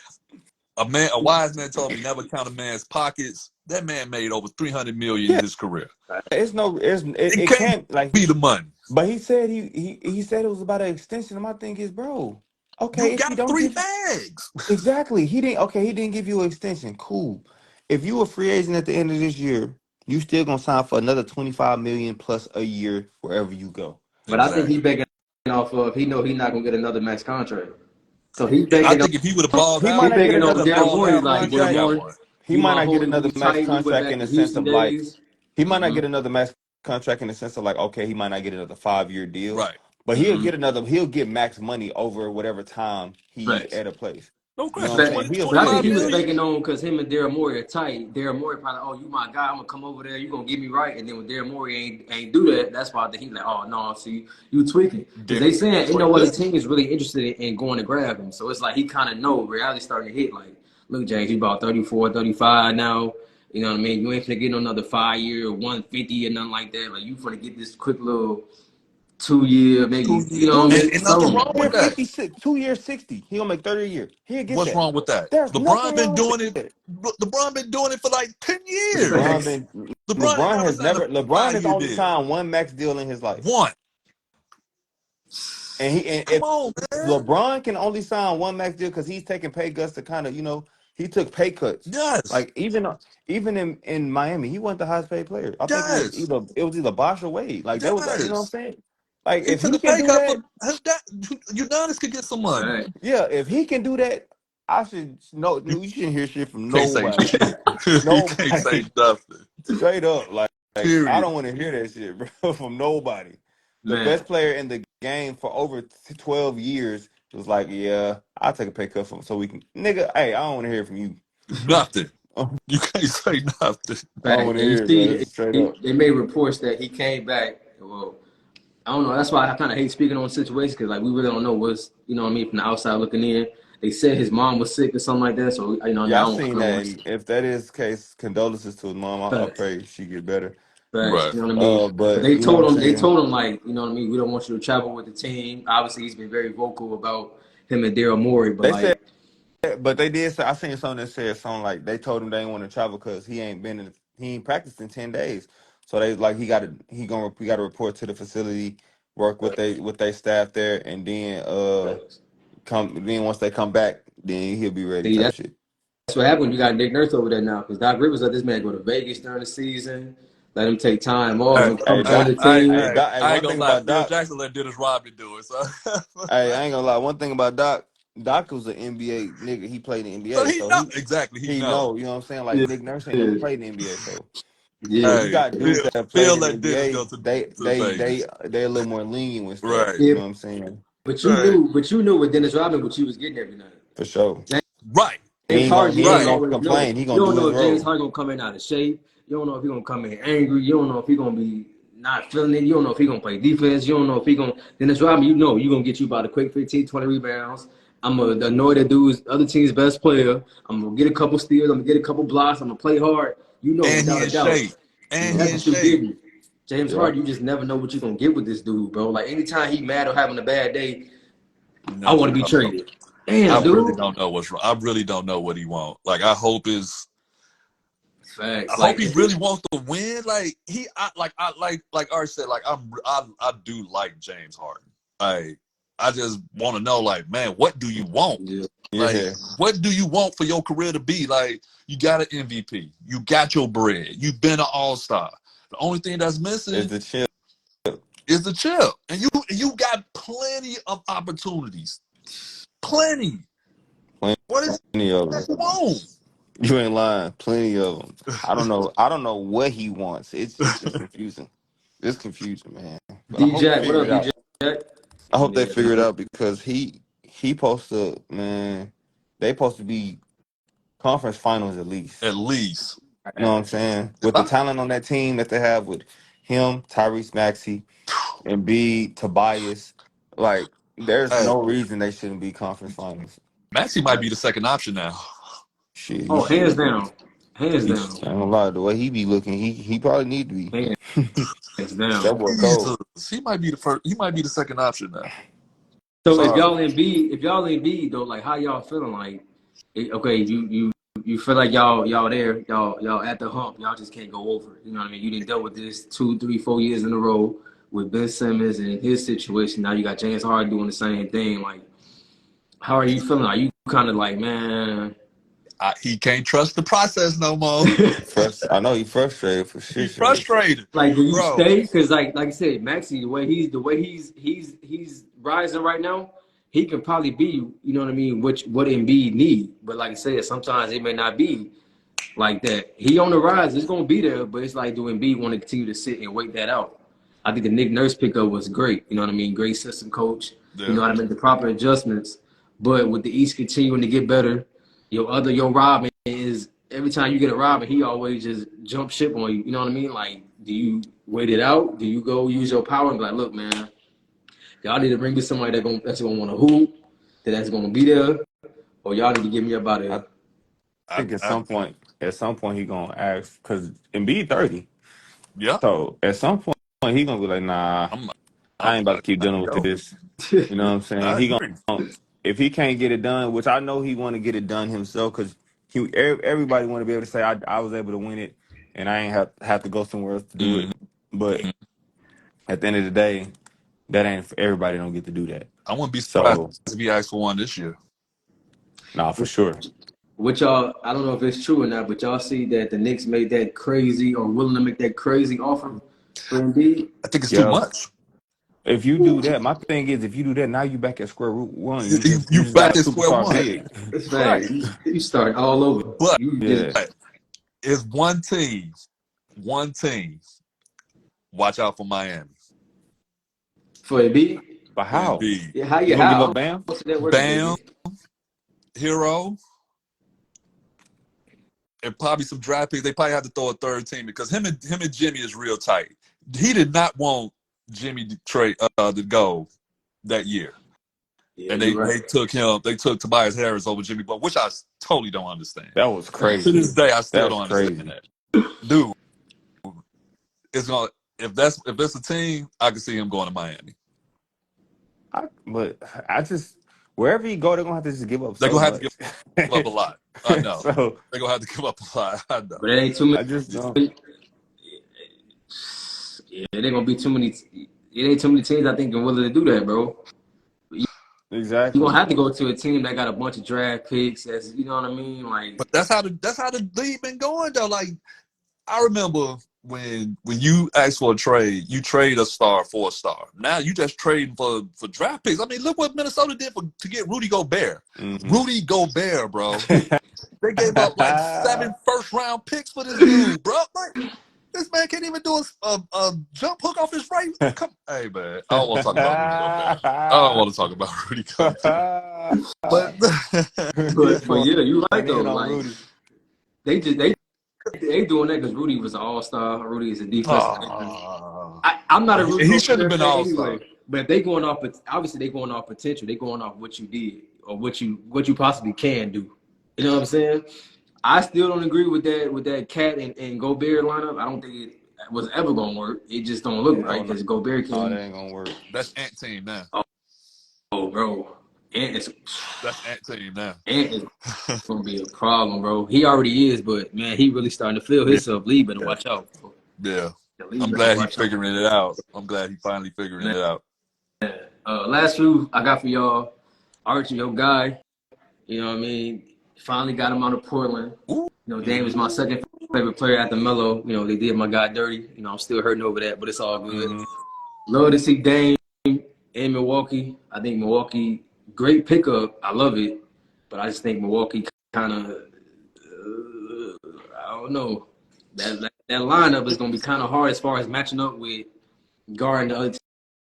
a wise man told me never count a man's pockets. That man made over 300 million in Yeah, his career. it It can't can't like. be the money. But he said he said it was about an extension. And my thing is, bro, You okay, if he got don't three give bags. exactly, he didn't give you an extension. Cool. If you a free agent at the end of this year, you still gonna sign for another 25 million plus a year wherever you go. But I think Exactly. he begging off of he know he not gonna get another max contract. So he I begging think if he would have balled He might he out, not get begging if he on would another have Daryl max balled Morey out, like he should Daryl have contract. got Morey. one. He We might my not get whole another we max tight. We went contract back in to the sense Houston of like days. he might not Mm-hmm. get another max contract in the sense of like, okay, he might not get another 5-year deal, Right. but Mm-hmm. he'll get max money over whatever time he's Facts. at a place. No You know what question. I'm But, saying? 20, He'll but I still think 25 he get was that. million. banking on because him and Daryl Morey are tight. Daryl Morey probably, oh, you my guy, I'm gonna come over there. You gonna get me right, and then when Daryl Morey ain't do that, that's why I think he's like, oh no, see, you tweaking because Did they saying ain't what no he other did. team is really interested in going to grab him. So it's like he kind of know reality starting to hit. Like, look, James, you about 34, 35 now. You know what I mean? You ain't finna get no another 5 year or 150 or nothing like that. Like you finna get this quick little 2 year, 2 maybe you years. know what I mean? And nothing Something. wrong with Year that. 56, 2 years 60. He'll make 30 a year. He'll get What's that. wrong with that? There's LeBron nothing been wrong with doing it. that. LeBron been doing it for like 10 LeBron years. Facts. been LeBron ain't LeBron never has signed a never LeBron has 5 year only deal. signed one max deal in his life. One. And Come if on, man. LeBron can only sign one max deal because he's taking pay cuts to kind of, he took pay cuts. Yes. Like even in Miami, he wasn't the highest paid player. I think Yes. it was either Bosh or Wade. Like that was you know what I'm Yes. saying? Like He if took he a can pay do cut for that, that. Udonis could get some money. Right. yeah, if he can do that, I should no you shouldn't hear shit from Can't say nobody. shit. You can't say Nobody. nothing. Straight up. Like I Period. don't want to hear that shit, bro, from nobody. The Man. best player in the game for over 12 years was like, yeah, I'll take a pay cut from so we can nigga, hey, I don't want to hear from you. Nothing. I You can't say nothing. don't Fact. want to And you hear it, bro. see, That's straight up. they made reports that he came back. Well, I don't know. That's why I kind of hate speaking on situations because, like, we really don't know what's, you know what I mean, from the outside looking in. They said his mom was sick or something like that. So, you know, Yeah, I I seen don't that, want and if that is the case, condolences to his mom. I facts. pray she get better. Facts. Right. You know what I mean? But But you know what I'm they saying? told him, like, you know what I mean, we don't want you to travel with the team. Obviously, he's been very vocal about him and Daryl Morey, but, They said, like, but they did say I seen something that said something like they told him they didn't want to travel because he ain't practiced in 10 days. So they like he got to report to the facility, work with they staff there, and then facts. once they come back, then he'll be ready See, type shit. that's what happened when you got Nick Nurse over there now because Doc Rivers let this man go to Vegas during the season, let him take time off Hey, and come join Doc, the team. Hey, I ain't one gonna thing lie. about Phil Doc, Jackson let Dennis Rodman do it. So, hey, I ain't gonna lie. One thing about Doc, Doc was an NBA nigga. He played in the so NBA, he so know exactly. He he know. know, you know what I'm saying? Like Yeah, Nick Nurse ain't never yeah, played in the NBA, so yeah. when you Hey, got dudes that have Phil played in the let Dennis go NBA, to Vegas. they a little more lenient with stuff. Right. You Yeah, know what I'm saying? Right. but you knew with Dennis Rodman what you was getting every night. For sure. Right. James Harden, you He ain't ain't Right. gonna always know. complain. He You gonna don't do know his if James role. Harden gonna come in out of shape. You don't know if he gonna come in angry. You don't know if he gonna be not feeling it. You don't know if he gonna play defense. You don't know if he gonna. Dennis Rodman, you know, you gonna get you about a quick 15, 20 rebounds. I'm gonna annoy that dude's other team's best player. I'm gonna get a couple steals. I'm gonna get a couple blocks. I'm gonna play hard. You know, And he without a in doubt. shape. And he That's in what you shape. getting. James Yeah. Harden, you just never know what you're gonna get with this dude, bro. Like anytime he mad or having a bad day, You I want never to be know. traded. I Damn, really dude. don't know what's wrong. I really don't know what he wants. Like I hope is Facts. I hope Like, he really wants to win. Like like Archie said, like I do like James Harden. I just want to know, like, man, what do you want? yeah. Like, Yeah. what do you want for your career to be? Like, you got an MVP, you got your bread, you've been an All-Star. The only thing that's missing It's the chip. is the chip, and you got plenty of opportunities, plenty. What is Plenty of that them. you want? You ain't lying. Plenty of them. I don't know. I don't know what he wants. It's just confusing. It's confusing, man. But I hope they D-Jack, what figure up, it out. D-Jack? I hope they Yeah, figure it out because he supposed to, man. They supposed to be conference finals at least. At least. You know what I'm saying? With the talent on that team that they have with him, Tyrese Maxey, and B, Tobias, like there's Hey, no reason they shouldn't be conference finals. Maxey might be the second option now. Shit, he Oh, hands should. down. Hands He down. should. I don't lie. The way he be looking, he probably need to be. Hands That down. boy Jesus, cold. he might be the first. He might be the second option now. So Sorry. if y'all in B though, like how y'all feeling? Like, okay, you feel like y'all there, y'all at the hump, y'all just can't go over it. You know what I mean? You didn't dealt with this 2, 3, 4 years in a row with Ben Simmons and his situation. Now you got James Harden doing the same thing. Like, how are you feeling? Are you kind of like, man? He can't trust the process no more. I know he frustrated for He shit. frustrated, Like, do you bro. stay? Because like I said, Maxey, the way he's rising right now, he can probably be, you know what I mean, what Embiid need. But like I said, sometimes it may not be like that. He on the rise, it's gonna be there, but it's like, do Embiid want to continue to sit and wait that out? I think the Nick Nurse pickup was great. You know what I mean? Great system coach. You Yeah. know how to make the proper adjustments. But with the East continuing to get better, your Robin is every time you get a Robin, he always just jump ship on you. You know what I mean? Like, do you wait it out? Do you go use your power and be like, look, man, y'all need to bring me somebody that's gonna want to hoop, that's gonna be there, or y'all need to get me up out of I here. think I at some point he gonna ask because Embiid 30. yeah. So at some point he gonna be like, nah, I'm I ain't about to keep I dealing with go. this. You know what I'm saying? I He agree. gonna if he can't get it done, which I know he want to get it done himself because everybody want to be able to say I was able to win it and I ain't have to go somewhere else to do Mm-hmm. it. But at the end of the day, that ain't for everybody. Don't get to do that. I wouldn't be surprised So if he asked for one this year. nah, for sure. What y'all, I don't know if it's true or not, but y'all see that the Knicks made that crazy or willing to make that crazy offer for Embiid? I think it's too Yeah. much. If you do that, my thing is if you do that, now you back at square root one. You You just got back a at square superstar one, big. That's right? right. You start all over. But You just Yeah. it's one team. One team. Watch out for Miami. for Embiid. But For how? Embiid. Yeah, how You you gonna give how? up I'm Bam? supposed to that working, Bam, baby. Hero, and probably some draft picks. They probably have to throw a third team because him and Jimmy is real tight. He did not want Jimmy to go that year. Yeah, And you're right. they took Tobias Harris over Jimmy Butler, which I totally don't understand. That was To crazy. this day, I still That's don't understand crazy. that. Dude, it's gonna if it's a team, I can see him going to Miami. But I just wherever you go, they're gonna have to just give up They're so gonna have to much. give up a lot. I know. So They're gonna have to give up a lot. I know. But it ain't too many. I just don't. Yeah, it ain't gonna be too many. It ain't too many teams I think are willing to do that, bro. You Exactly. gonna have to go to a team that got a bunch of draft picks. That's, you know what I mean. Like, But that's how the league been going though. Like I remember when you ask for a trade, you trade a star for a star. Now you just trading for draft picks. I mean, look what Minnesota did to get Rudy Gobert. Mm-hmm. Rudy Gobert, bro. They gave up like 7 first-round picks for this dude, bro. Like, this man can't even do a jump hook off his right. Come, hey man, I don't want to talk about Rudy Gobert. I don't want to talk about Rudy Gobert. But He's but going yeah, you right though. in on Like, Rudy. they doing that because Rudy was an all-star. Rudy is a defensive end. oh, I'm not a Rudy he shouldn't have Gobert been fan all-star. anyway. But if they going off, obviously they going off potential. They going off what you did or what you possibly can do. You know what I'm saying? I still don't agree with that Cat and Gobert lineup. I don't think it was ever gonna work. It just don't look right Hell no. because Gobert No, that can. ain't gonna work. That's Ant team now. Oh, bro. Ant is That's Ant team now. Ant is gonna be a problem, bro. He already is, but man, he really starting to feel himself. Lee better watch out, bro. Yeah. Lee I'm better glad he watch out. figuring it out. I'm glad he finally figuring it out. Last few I got for y'all, Archie, your guy. You know what I mean? Finally got him out of Portland. Ooh. You know, Dame is my second favorite player after Melo. You know, they did my guy dirty. You know, I'm still hurting over that, but it's all good. Mm-hmm. Love to see Dame in Milwaukee. I think Milwaukee, great pickup. I love it. But I just think Milwaukee kind of, I don't know. That lineup is going to be kind of hard as far as matching up with guarding the other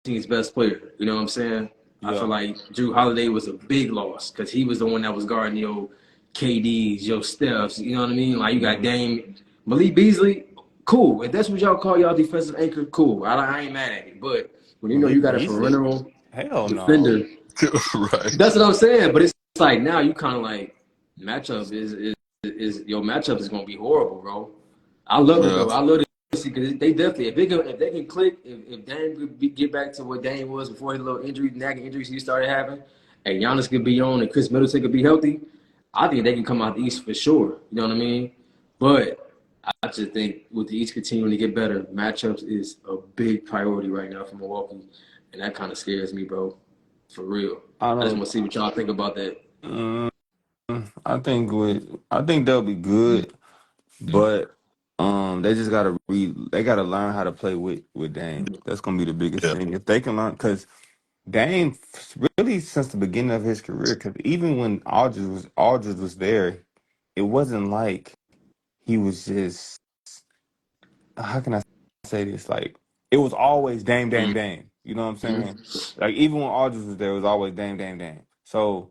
team's best player. You know what I'm saying? I feel like Drew Holiday was a big loss because he was the one that was guarding your KDs, your Stephs. You know what I mean? Like you got Dame, Malik Beasley. Cool. If that's what y'all call y'all defensive anchor, cool. I ain't mad at it. But when you know you got a perimeter defender, Right. that's what I'm saying. But it's like now you kind of like matchup is your matchup is gonna be horrible, bro. I love it though. I love it because they definitely if they can click, if Dame could get back to what Dame was before his little nagging injuries he started having, and Giannis could be on and Chris Middleton could be healthy, I think they can come out the East for sure. You know what I mean? But I just think with the East continuing to get better, matchups is a big priority right now for Milwaukee, and that kind of scares me, bro. For real. I just want to see what y'all think about that. I think they'll be good, but they just gotta they gotta learn how to play with Dame. That's gonna be the biggest thing. If they can learn, because Dame really since the beginning of his career, because even when Aldridge was there, it wasn't like he was just, how can I say this? Like it was always Dame, Dame, Dame. You know what I'm saying? Like even when Aldridge was there, it was always Dame, Dame, Dame. So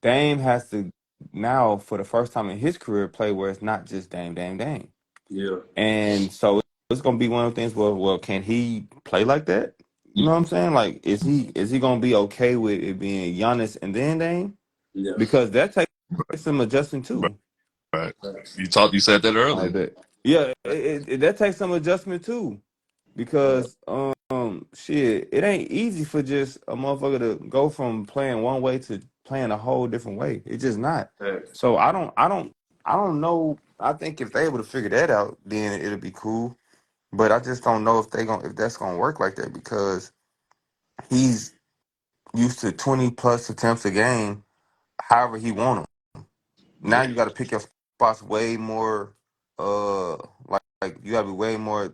Dame has to now, for the first time in his career, play where it's not just Dame, Dame, Dame. Yeah. And so it's gonna be one of the things. Well, can he play like that? You know what I'm saying? Like, is he gonna be okay with it being Giannis and then Dame? Yeah. Because that takes some adjustment too. Right. You said that I earlier. bet. Yeah, that takes some adjustment too. Because shit, it ain't easy for just a motherfucker to go from playing one way to playing a whole different way. It's just not. So I don't know. I think if they able to figure that out, then it'll be cool. But I just don't know if that's gonna work like that, because he's used to 20 plus attempts a game, however he want them. Now you got to pick your spots way more. Like you got to be way more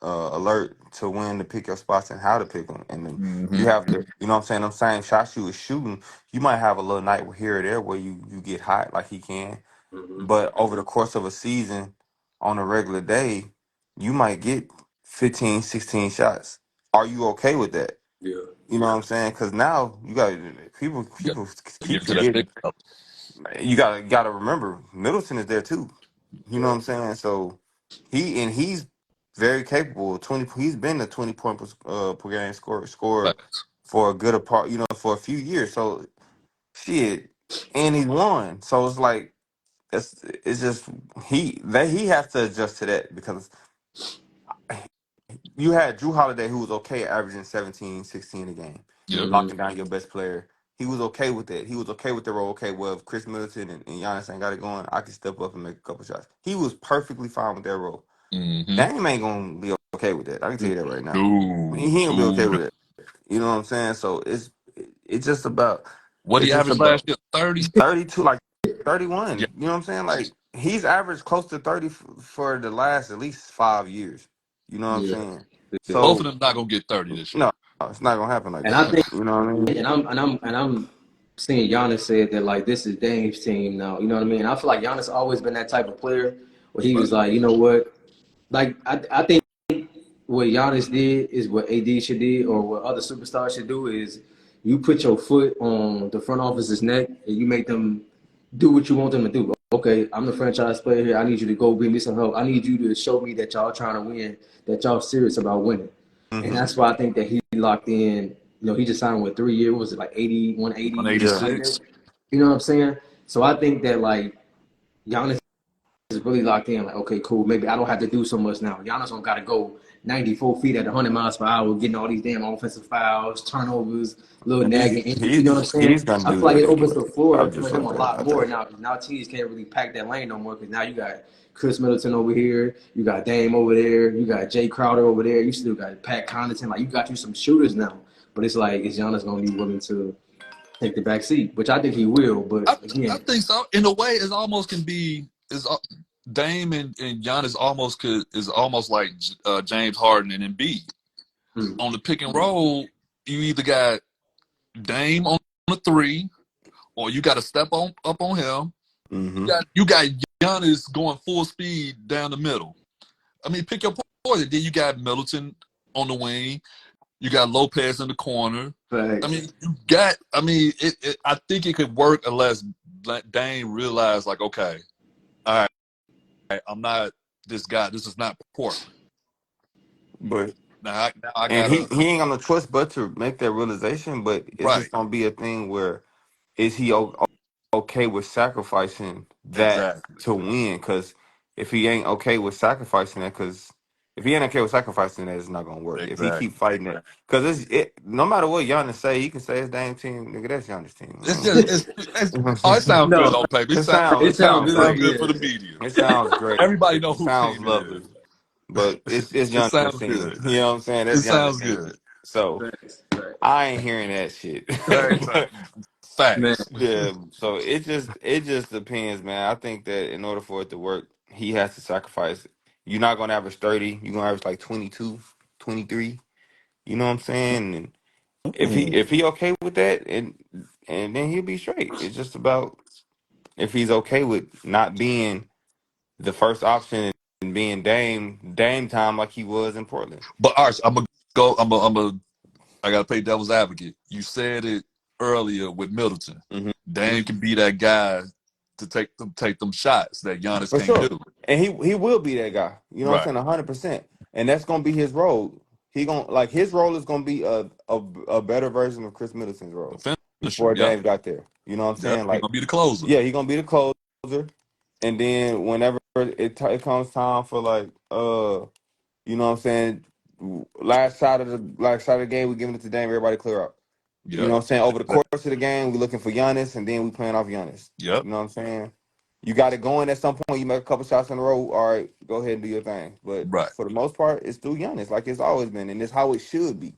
alert to when to pick your spots and how to pick them. And then you have to, you know what I'm saying? Them same shots you was shooting, you might have a little night here or there where you get hot like he can. But over the course of a season, on a regular day, you might get 15, 16 shots. Are you okay with that? Yeah. You know what I'm saying? Because now you got people Yeah. keep Get to that big forgetting. You gotta remember Middleton is there too. You know what I'm saying? So he's very capable. He's been a 20 point per game scorer facts. for a good apart. For a few years. So shit, and he's won. So it's like it's just he has to adjust to that, because you had Drew Holiday, who was okay averaging 17, 16 a game, Yep. locking down your best player. He was okay with that. He was okay with the role. Okay, well, if Chris Middleton and Giannis ain't got it going, I can step up and make a couple shots. He was perfectly fine with that role. Dame ain't gonna be okay with that. I can tell you that right now. He ain't gonna be okay with it. You know what I'm saying? So it's just about What he averaged last year? 30? 32, like 31. Yeah. You know what I'm saying? Like he's averaged close to 30 for the last at least 5 years. You know what I'm saying? Both of So them not gonna get 30 this year. no, it's not gonna happen like And that. I think, You know what I mean? and I'm seeing Giannis said that like this is Dame's team now. You know what I mean? I feel like Giannis always been that type of player where he was like, you know what? Like I think what Giannis did is what AD should do, or what other superstars should do is you put your foot on the front office's neck and you make them do what you want them to do. Okay, I'm the franchise player here. I need you to go bring me some help. I need you to show me that y'all trying to win, that y'all serious about winning. And that's why I think that he locked in. You know, he just signed with 3 years. What was it like 80, 180? 186. You know what I'm saying? So I think that like Giannis is really locked in. Like, okay, cool. Maybe I don't have to do so much now. Giannis don't got to go 94 feet at 100 miles per hour, getting all these damn offensive fouls, turnovers, little He's nagging injuries. You know what I'm saying? gonna I do feel like that it opens anyway. the floor I'm for just him a like that. lot I more. think. Now teams can't really pack that lane no more because now you got Chris Middleton over here, you got Dame over there, you got Jay Crowder over there, you still got Pat Connaughton. Like you got you some shooters now. But it's like, is Giannis gonna be willing to take the back seat? Which I think he will. But I again, think so. In a way, it almost can be Dame and Giannis is almost like James Harden and Embiid. On the pick and roll, you either got Dame on the 3, or you got to step up on him. Mm-hmm. You got Giannis going full speed down the middle. I mean, pick your poison. Then you got Middleton on the wing. You got Lopez in the corner. I mean, I think it could work unless Dame realized, like, okay, all right, I'm not this guy. This is not Portland. But Now I and gotta he ain't got no choice but to make that realization. But it's right. just gonna be a thing where is he okay with sacrificing that Exactly. to win? Because if he ain't okay with sacrificing that, because if he ain't okay with sacrificing that, it's not gonna work. If he Exactly. keep fighting it, because no matter what Giannis say, he can say his damn team, nigga, that's Giannis team. It's just it sounds good no, on paper. It sounds it it sounds sounds good. Sound great. good for the Yeah, media. It sounds great. Everybody know It whose sounds team it lovely. is. But it's It Giannis sounds team. good. You know what I'm saying? It That's Giannis sounds team. good. So facts, I ain't hearing that shit. But man. Facts. yeah, so it just depends, man. I think that in order for it to work, he has to sacrifice. You're not gonna average 30. You're gonna average like 22, 23. You know what I'm saying? And if he okay with that, and then he'll be straight. It's just about if he's okay with not being the first option and being Dame time like he was in Portland. But Arch, I'm gonna go. I gotta play devil's advocate. You said it earlier with Middleton. Hmm. Dame can be that guy to take them shots that Giannis For can't sure. do. And he will be that guy. You know what Right. I'm saying? 100%. And that's gonna be his role. He gonna like his role is gonna be a better version of Chris Middleton's role The finisher. before Yep. Dave got there. You know what I'm Yep. saying? He's Like, gonna be the closer. yeah, he gonna be the closer. And then whenever it comes time for like you know what I'm saying, last shot of the game, we giving it to Dame, everybody clear up. You know Yep. what I'm saying? Over the course of the game, we looking for Giannis, and then we playing off Giannis. Yep. You know what I'm saying? You got it going at some point. You make a couple shots in a row. All right, go ahead and do your thing. But Right. for the most part, it's through Giannis, like it's always been, and it's how it should be.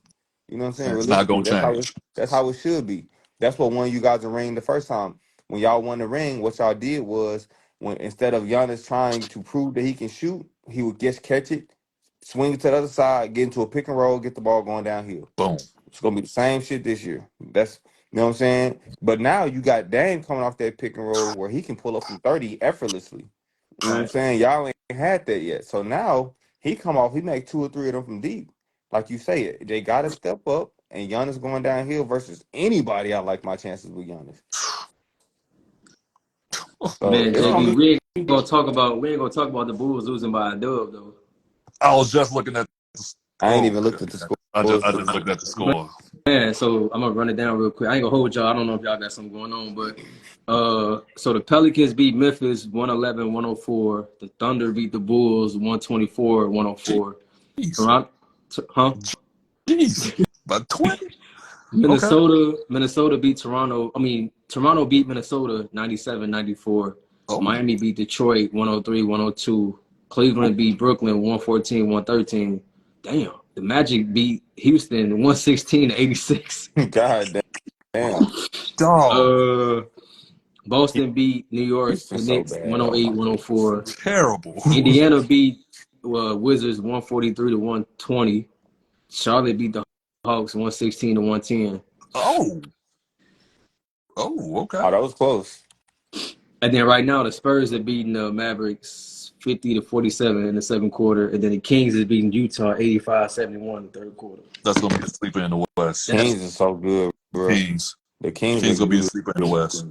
You know what I'm saying? And it's not Realistically, gonna that's change. how it should be. That's what won you guys a ring the first time. When y'all won the ring, what y'all did was when instead of Giannis trying to prove that he can shoot, he would just catch it, swing it to the other side, get into a pick and roll, get the ball going downhill. Boom. It's gonna be the same shit this year. That's you know what I'm saying. But now you got Dame coming off that pick and roll where he can pull up from 30 effortlessly. You know what I'm saying? Y'all ain't had that yet. So now he come off, he make 2 or 3 of them from deep. Like you say, they gotta step up, and Giannis going downhill versus anybody. I like my chances with Giannis. So Man, it's gonna JB, be. we ain't gonna talk about the Bulls losing by a dub though. I was just looking at. I ain't Oh, even looked okay. at the I scores. just looked at the But score. man, so I'm gonna run it down real quick. I ain't gonna hold y'all. I don't know if y'all got something going on, but so the Pelicans beat Memphis 111-104. The Thunder beat the Bulls 124-104. Jeez. Toronto, huh? Jeez. About 20. Okay. Minnesota beat Toronto. I mean, Toronto beat Minnesota 97-94. Oh. Miami beat Detroit 103-102. Cleveland beat Brooklyn 114-113. Damn. The Magic beat Houston 116-86. God damn. Dog. Boston beat New York Houston's so Knicks bad. Oh my goodness. 108-104. Terrible. Indiana beat Wizards 143-120. Charlotte beat the Hawks 116-110. Oh. Oh, okay. Oh, that was close. And then right now the Spurs are beating the Mavericks 50-47 in the second quarter, and then the Kings is beating Utah 85-71 in the third quarter. That's gonna be the sleeper in the West. Kings is so good, bro. Kings. The Kings are Kings gonna be the good. sleeper in the West.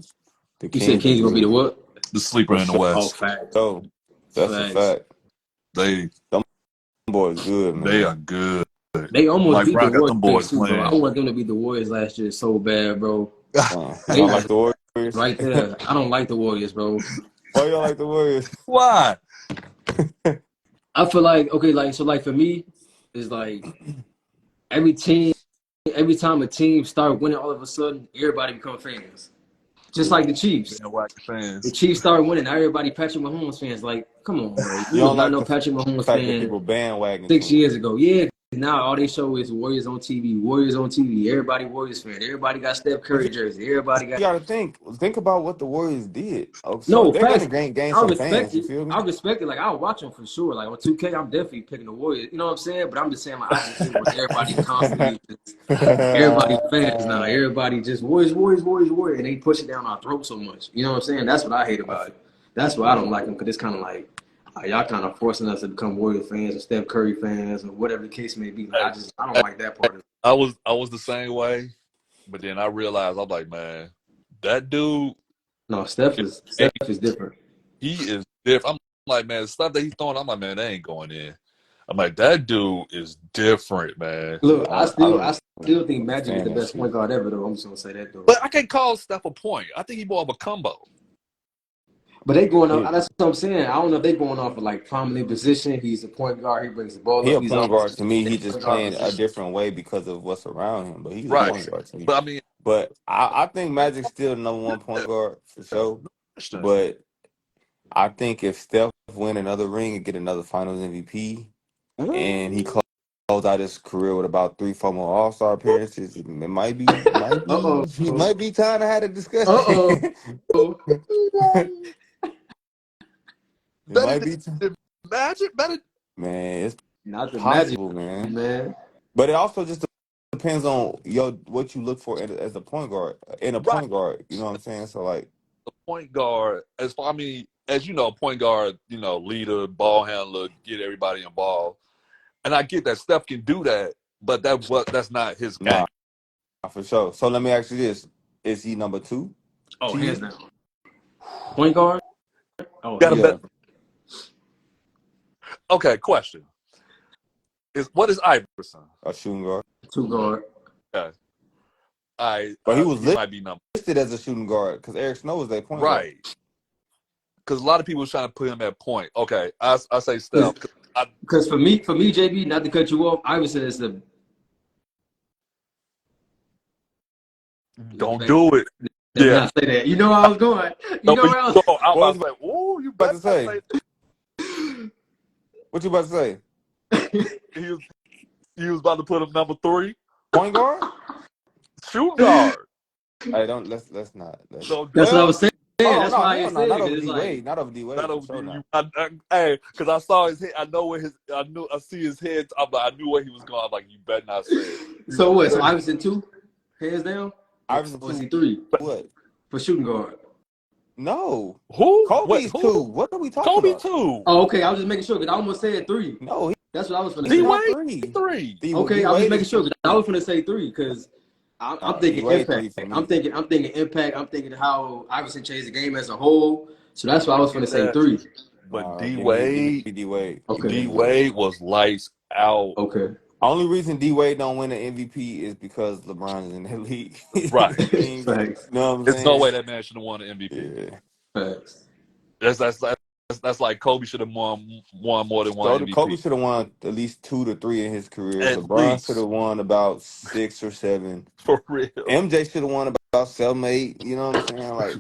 The You said Kings are Kings gonna be the good. what? The sleeper For in the sure. Oh, West. facts. Oh, that's a Facts. fact. They Them boys good, they are man. good. They almost Mike beat the Brown got them Warriors boys too, bro. I playing. want them to beat the Warriors last year so bad, bro. You They don't was like the Warriors? right there. I don't like the Warriors, bro. Why you don't like the Warriors? Why? I feel like okay, like so, like for me, is like every time a team start winning, all of a sudden everybody become fans. Just like the Chiefs. Bandwagon The fans. Chiefs started winning. Now everybody Patrick Mahomes fans. Like, come on, bro. You You was don't not like no the Patrick Mahomes fact that fan people bandwagon 6 to him. years ago. Yeah. Now all they show is Warriors on TV. Warriors on TV. Everybody Warriors fan. Everybody got Steph But Curry jersey. Everybody you got gotta think about what the Warriors did. Oh, so no they're gonna facts. gain I some respect fans. You it. feel me? I respect it. Like I'll watch them for sure. Like on 2K, I'm definitely picking the Warriors. You know what I'm saying? But I'm just saying, like I just hate when everybody constantly just everybody fans now. Everybody just Warriors, Warriors, Warriors, Warriors, and they push it down our throat so much. You know what I'm saying? That's what I hate about it. That's why I don't like them because it's kind of like y'all kind of forcing us to become Warrior fans or Steph Curry fans or whatever the case may be. Like I don't like that part of it. I was the same way, but then I realized I'm like, man, that dude, No, Steph is different. he is different. I'm like, man, the stuff that he's throwing, I'm like, man, they ain't going in. I'm like, that dude is different, man. Look, I don't still think Magic is understand the that best point shit. guard ever, though. I'm just gonna say that though. But I can't call Steph a point. I think he's more of a combo. But they going He, off. That's what I'm saying. I don't know if they going off of like prominent position. He's a point guard. He brings the ball he up. a He's point always guard to me. in He the just point guard playing a position. different way because of what's around him. But he's a Right. point guard to me. But I mean, But I think Magic's still the #1 point guard for sure. no question. But I think if Steph win another ring and get another Finals MVP, and he Ooh. close out his career with about 3-4 more All-Star appearances, it might be Uh oh. it might be time to have a Uh discussion. oh. It Better might be than Magic? Better? man, it's Not the Magic, possible, man. man. But it also just depends on what you look for as a point guard in a Right. point guard. You know what I'm saying? So like, The point guard, I mean, as you know, point guard, leader, ball handler, get everybody involved. And I get that Steph can do that, but that's not his game. nah, for sure. So let me ask you this: is he #2 Oh, to hands you? down. Point guard. Oh, Got a hands Yeah, bet. Okay, question. What is Iverson? a shooting guard. down. Two guard. Okay. But he was He might be number listed as a shooting guard because Eric Snow was their point guard. right. Because a lot of people was trying to put him at point. Okay, I say Steph. Because for me, JB, not to cut you off, Iverson is the. Don't do it. Let me Yeah. not say that. You know where I was going. You know where I was. I'm What about to say, oh, you about better to say? not say What you about to say? he was about to put him number 3. Point guard? Shooting guard. Hey, let's not. So, That's what I was saying. Oh That's no, why I hell ain't no, saying not it. over 'Cause D it's Wade, like not over D Wade. not For over sure you. not. Hey, because I saw his head. I know where I see his head. I knew where he was going. I'm like, you better not say it. so what? So Iverson 2, hands down. Iverson Or is he 2. 3 What? for shooting guard? No. Who? Kobe's Who? 2. What are we talking Kobe about? 2. Oh, okay. I was just making sure because I almost said 3. No, That's what I was gonna he's say. not D-Wade 3. 3. Okay, D I was just Wade making is sure 3. because I was gonna say 3 because I'm D thinking Wade impact. 3 for I'm me. thinking impact. I'm thinking how Iverson changed the game as a whole. So that's why I was gonna say That. 3. But Give me D-Wade, D Wade. Okay. D-Wade was lights out. Okay. Only reason D Wade don't win an MVP is because LeBron is in the league. Right. You Facts. know what I'm There's no way saying? that man should have won an MVP. Yeah. Facts. That's like Kobe should have won more than one So Kobe MVP. should have won at least 2 to 3 in his career. At LeBron should least. have won about 6 or 7. For real. MJ should have won about 7, 8. You know what I'm saying? Like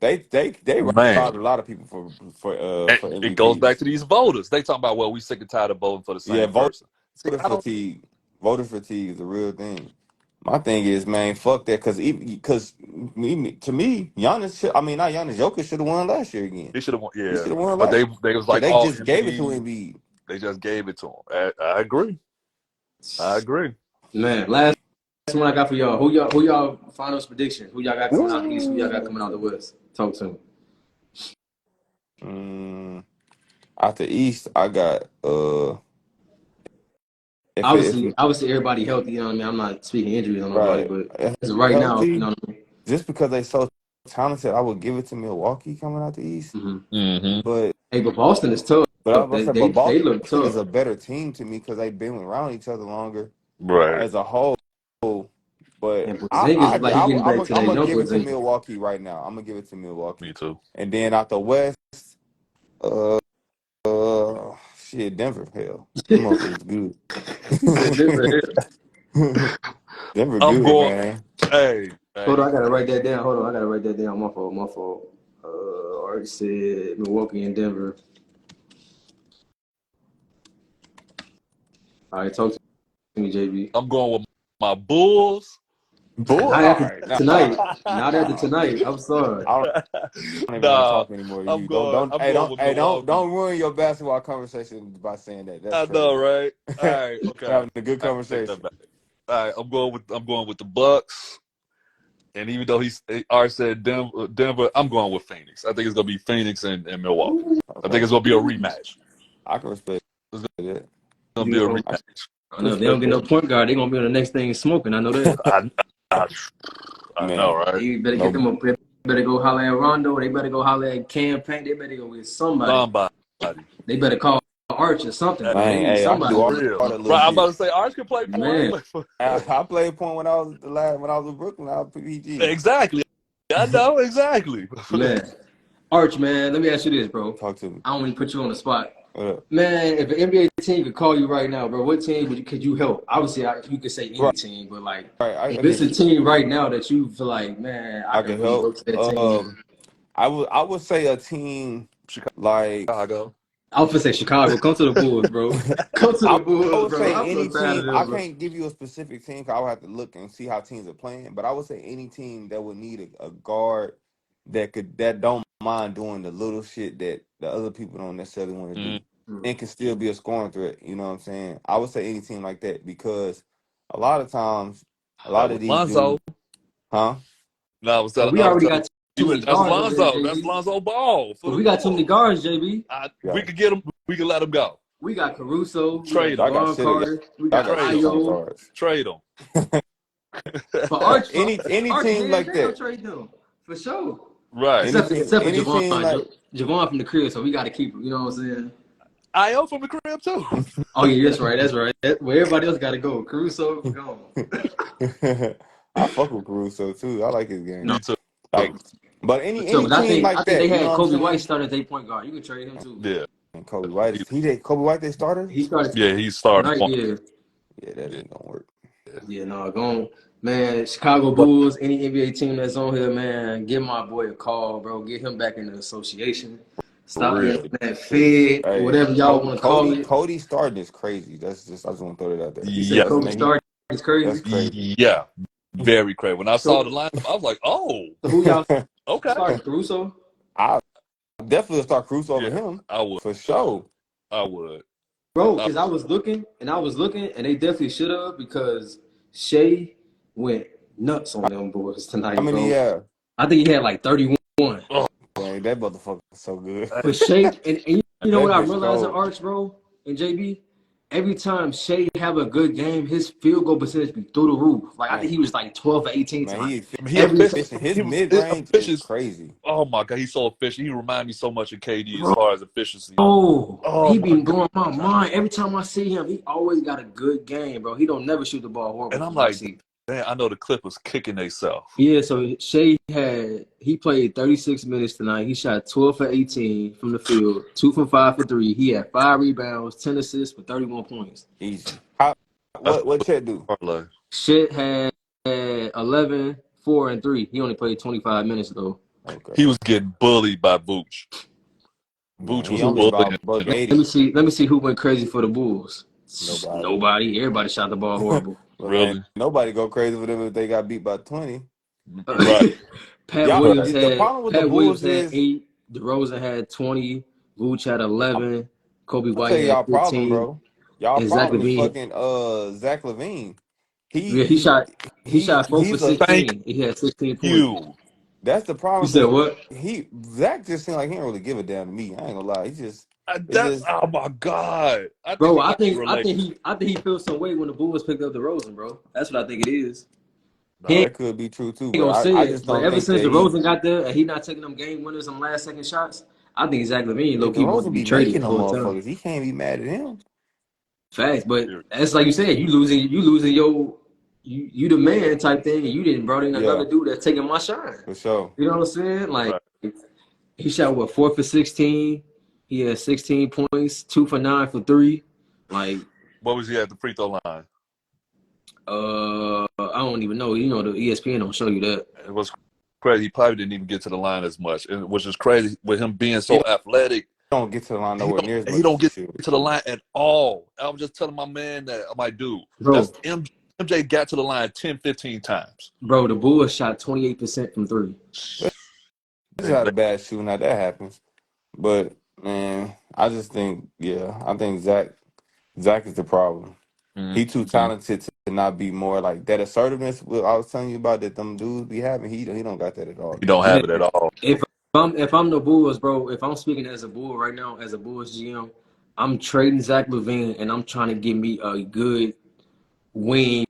they Man. robbed a lot of people for And it goes back MVPs. to these voters. They talking about, well, we sick and tired of voting for the Yeah, same person. See, voter I don't fatigue. Voter fatigue is a real thing. My thing is, man, fuck that. Because to me, Giannis. I mean, not Giannis. Joker should have won last year again. he should have won. He Yeah. should have won But last they was year. like, They oh, just gave it to Embiid. Embiid. They just gave it to him. I agree. I agree. Man, last one I got for y'all. Who y'all finals prediction? Who y'all got coming out the East? Who y'all got coming out the West? Talk to me. Out the East, I got Obviously everybody healthy, you know what I mean? I'm not speaking injuries on nobody, right. but as of right now, you Healthy, know what I mean? just because they so talented, I would give it to Milwaukee coming out the East. Mm-hmm. But Hey, but Boston is tough. I was gonna say, but They look Boston is tough. a better team to me because they've been around each other longer Right. as a whole. But And Porzingis is like he getting back to I'm that gonna young give it to Porzingis. Milwaukee right now. I'm gonna give it to Milwaukee. Me too. And then out the West, uh, shit, Denver. Hell, them motherfuckers good. He said Denver. Denver I'm good, going. man. Hey, Hold on, I hey. gotta write that down. Hold on, I gotta write that down. My fault. My fault. Already said Milwaukee and Denver. All right, talk to me, JB. I'm going with my Bulls. Bull, Not all after right. tonight. Not after tonight. I'm sorry. I don't even want to Nah, talk anymore to I'm you. going. I'm going with Milwaukee. Don't ruin your basketball conversation by saying that. That's I know, crazy. right? All right, okay. Having a good I take that conversation. back. All right, I'm going with the Bucks. And even though Art said Denver, I'm going with Phoenix. I think it's gonna be Phoenix and Milwaukee. I think Okay, it's gonna be a rematch. I can respect It's it. gonna be a You I rematch. I know if they don't respect get no that, point guard, they're gonna be on the next thing smoking. I know that. I, I, I know, man. right? They better get No, them up. They better go holler at Rondo. They better go holler at Campaign. They better go get somebody. Somebody. They better call Archie or something, That's bro. They man. need Hey, I can do somebody. real. all that little Right, I'm about shit. to say Arch can play point. Man, I played point when I was when I was in Brooklyn. I was PG. Exactly. I know, exactly. man. Arch, man, let me ask you this, bro. Talk to me. I don't want to put you on the spot. What up? Man, if an NBA team could call you right now, bro, what team could you help? Obviously, you could say any Right, team, but like, right. if I it's mean, a team right now that you feel like, man, I I could can really go help. to that team. I would say a team like Chicago. I was gonna say Chicago. Come to the Bulls, bro. Come to the I Bulls, would bro. say I'm so any tired of team. I them, bro. can't give you a specific team 'cause I would have to look and see how teams are playing. But I would say any team that would need a guard that don't mind doing the little shit that the other people don't necessarily want to Mm, do and can still be a scoring threat. You know what I'm saying? I would say any team like that because a lot of times, a that lot of was these Lonzo. dudes, huh? No, But we I was already telling got too you, many that's guards over there, Lonzo. That's JB. Lonzo Ball for But the we got too many Bulls. guards, JB. We Yeah, could get him. We can let him go. We got Caruso. We got Trade him. I got Devon shit. Carter. We I got got Trade shit him. ton of Ayo. cards. Trade him. For Arch, Any Arch, team hands like down, that. trade them for sure. Right. Except for Any Javon. team like Javon from the crib, so we got to keep him. You know what I'm saying? Io from the crib too. Oh yeah, that's right. That's right. Where everybody else got to go. Caruso gone. I fuck with Caruso too. I like his game. No, Me too. Like, but for sure. any But team I like think they that, you know had what I'm Kobe White saying? start as a point guard. You can trade him too. Yeah. And Kobe White He, Kobe White they started? He started yeah. He started tonight. point. Yeah. Yeah, that Yeah. ain't gonna work. Yeah, no, go on. Man, Chicago But Bulls, any NBA team that's on here, man, give my boy a call, bro. Get him back in the association. for Stop being real. on that Fed or Hey, whatever y'all want to call it. Cody starting is crazy. That's just I just want to throw that out there. You said Yeah. That's Kobe man, he started is crazy. that's crazy. Yeah. Very crazy. When I saw the So, lineup, I was like, oh, so who y'all okay. starting? Caruso? I definitely start Caruso over Yeah. him I would. for sure. I would. Bro, I, because I was looking, and they definitely should have because Shea went nuts on them boys How tonight, many? bro. Yeah, I think he had like 31. oh, dang, that motherfucker is so good. But Shea, and you know what That I bitch realized in cold. Arch, bro, and JB? Every time Shea have a good game, his field goal percentage be through the roof. Like I think Man, he was like 12 or 18 man, tonight. he I mean, he Every efficient. efficient. His He was mid range is efficient. crazy. Oh my god, he's so efficient. He reminds me so much of KD as far as efficiency. Oh he my been god. blowing my mind. Every time I see him, he always got a good game, bro. He don't never shoot the ball horrible And I'm from what I like, see. man, I know the Clippers kicking themselves. Yeah, so he played 36 minutes tonight. He shot 12 for 18 from the field, 2 from 5 for 3. He had 5 rebounds, 10 assists for 31 points. Easy. How? That's What Chet do? parlay. Shit had 11, 4, and 3. He only played 25 minutes though. Okay, He was getting bullied by Vooch. man, Vooch he was only bullying about buck him. Let me 80. see. Let me see who went crazy for the Bulls. Nobody. Nobody. Everybody shot the ball horrible. But man, Really? nobody go crazy with them if they got beat by 20. Right, Pat Y'all, right. Williams the had problem with the Pat Bulls Williams had is 8. DeRozan had 20. Vooch had I'm 11. Kobe gonna White tell you had y'all problem, 15. bro. Y'all And Zach problem is Levine. fucking Zach Levine. Yeah, he shot 4 for He's a Thank 16. He had 16 points. you. that's the You problem said because what? Zach just seemed like he don't really give a damn to me. I ain't gonna lie. It's That's just oh my god. I think Bro, they got a relationship. I think he feels some way when the Bulls picked up DeRozan, bro. That's what I think it is. He No, ain't that could be true too, but gonna say I it, just but don't ever think since that he DeRozan got there and he not taking them game winners, some last second shots, I think Zach Levine low and key wanted to DeRozan be be traded making the them whole time. motherfuckers. He can't be mad at him. Facts, but that's like you said, you losing your you the man type thing, and you didn't brought in Yeah, another dude that's taking my shine. for sure. You know what I'm saying? Like right. he shot what 4 for 16. He had 16 points, 2 for 9 for 3. Like What was he at the free throw line? I don't even know. You know, the ESPN don't show you that. It was crazy. He probably didn't even get to the line as much, which is crazy with him being so athletic. Don't get to the line nowhere near as much He don't as he get should. to the line at all. I was just telling my man that I'm like, dude, Bro. that's MJ got to the line 10, 15 times. Bro, the Bulls shot 28% from three. He's not a bad shooter. Now that happens, but man, I just think, I think Zach is the problem. Mm-hmm. He too talented to not be more like that assertiveness. I was telling you about that them dudes be having. He don't got that at all. He don't have it at all. If I'm the Bulls, bro, if I'm speaking as a Bull right now, as a Bulls GM, I'm trading Zach LaVine and I'm trying to get me a good wing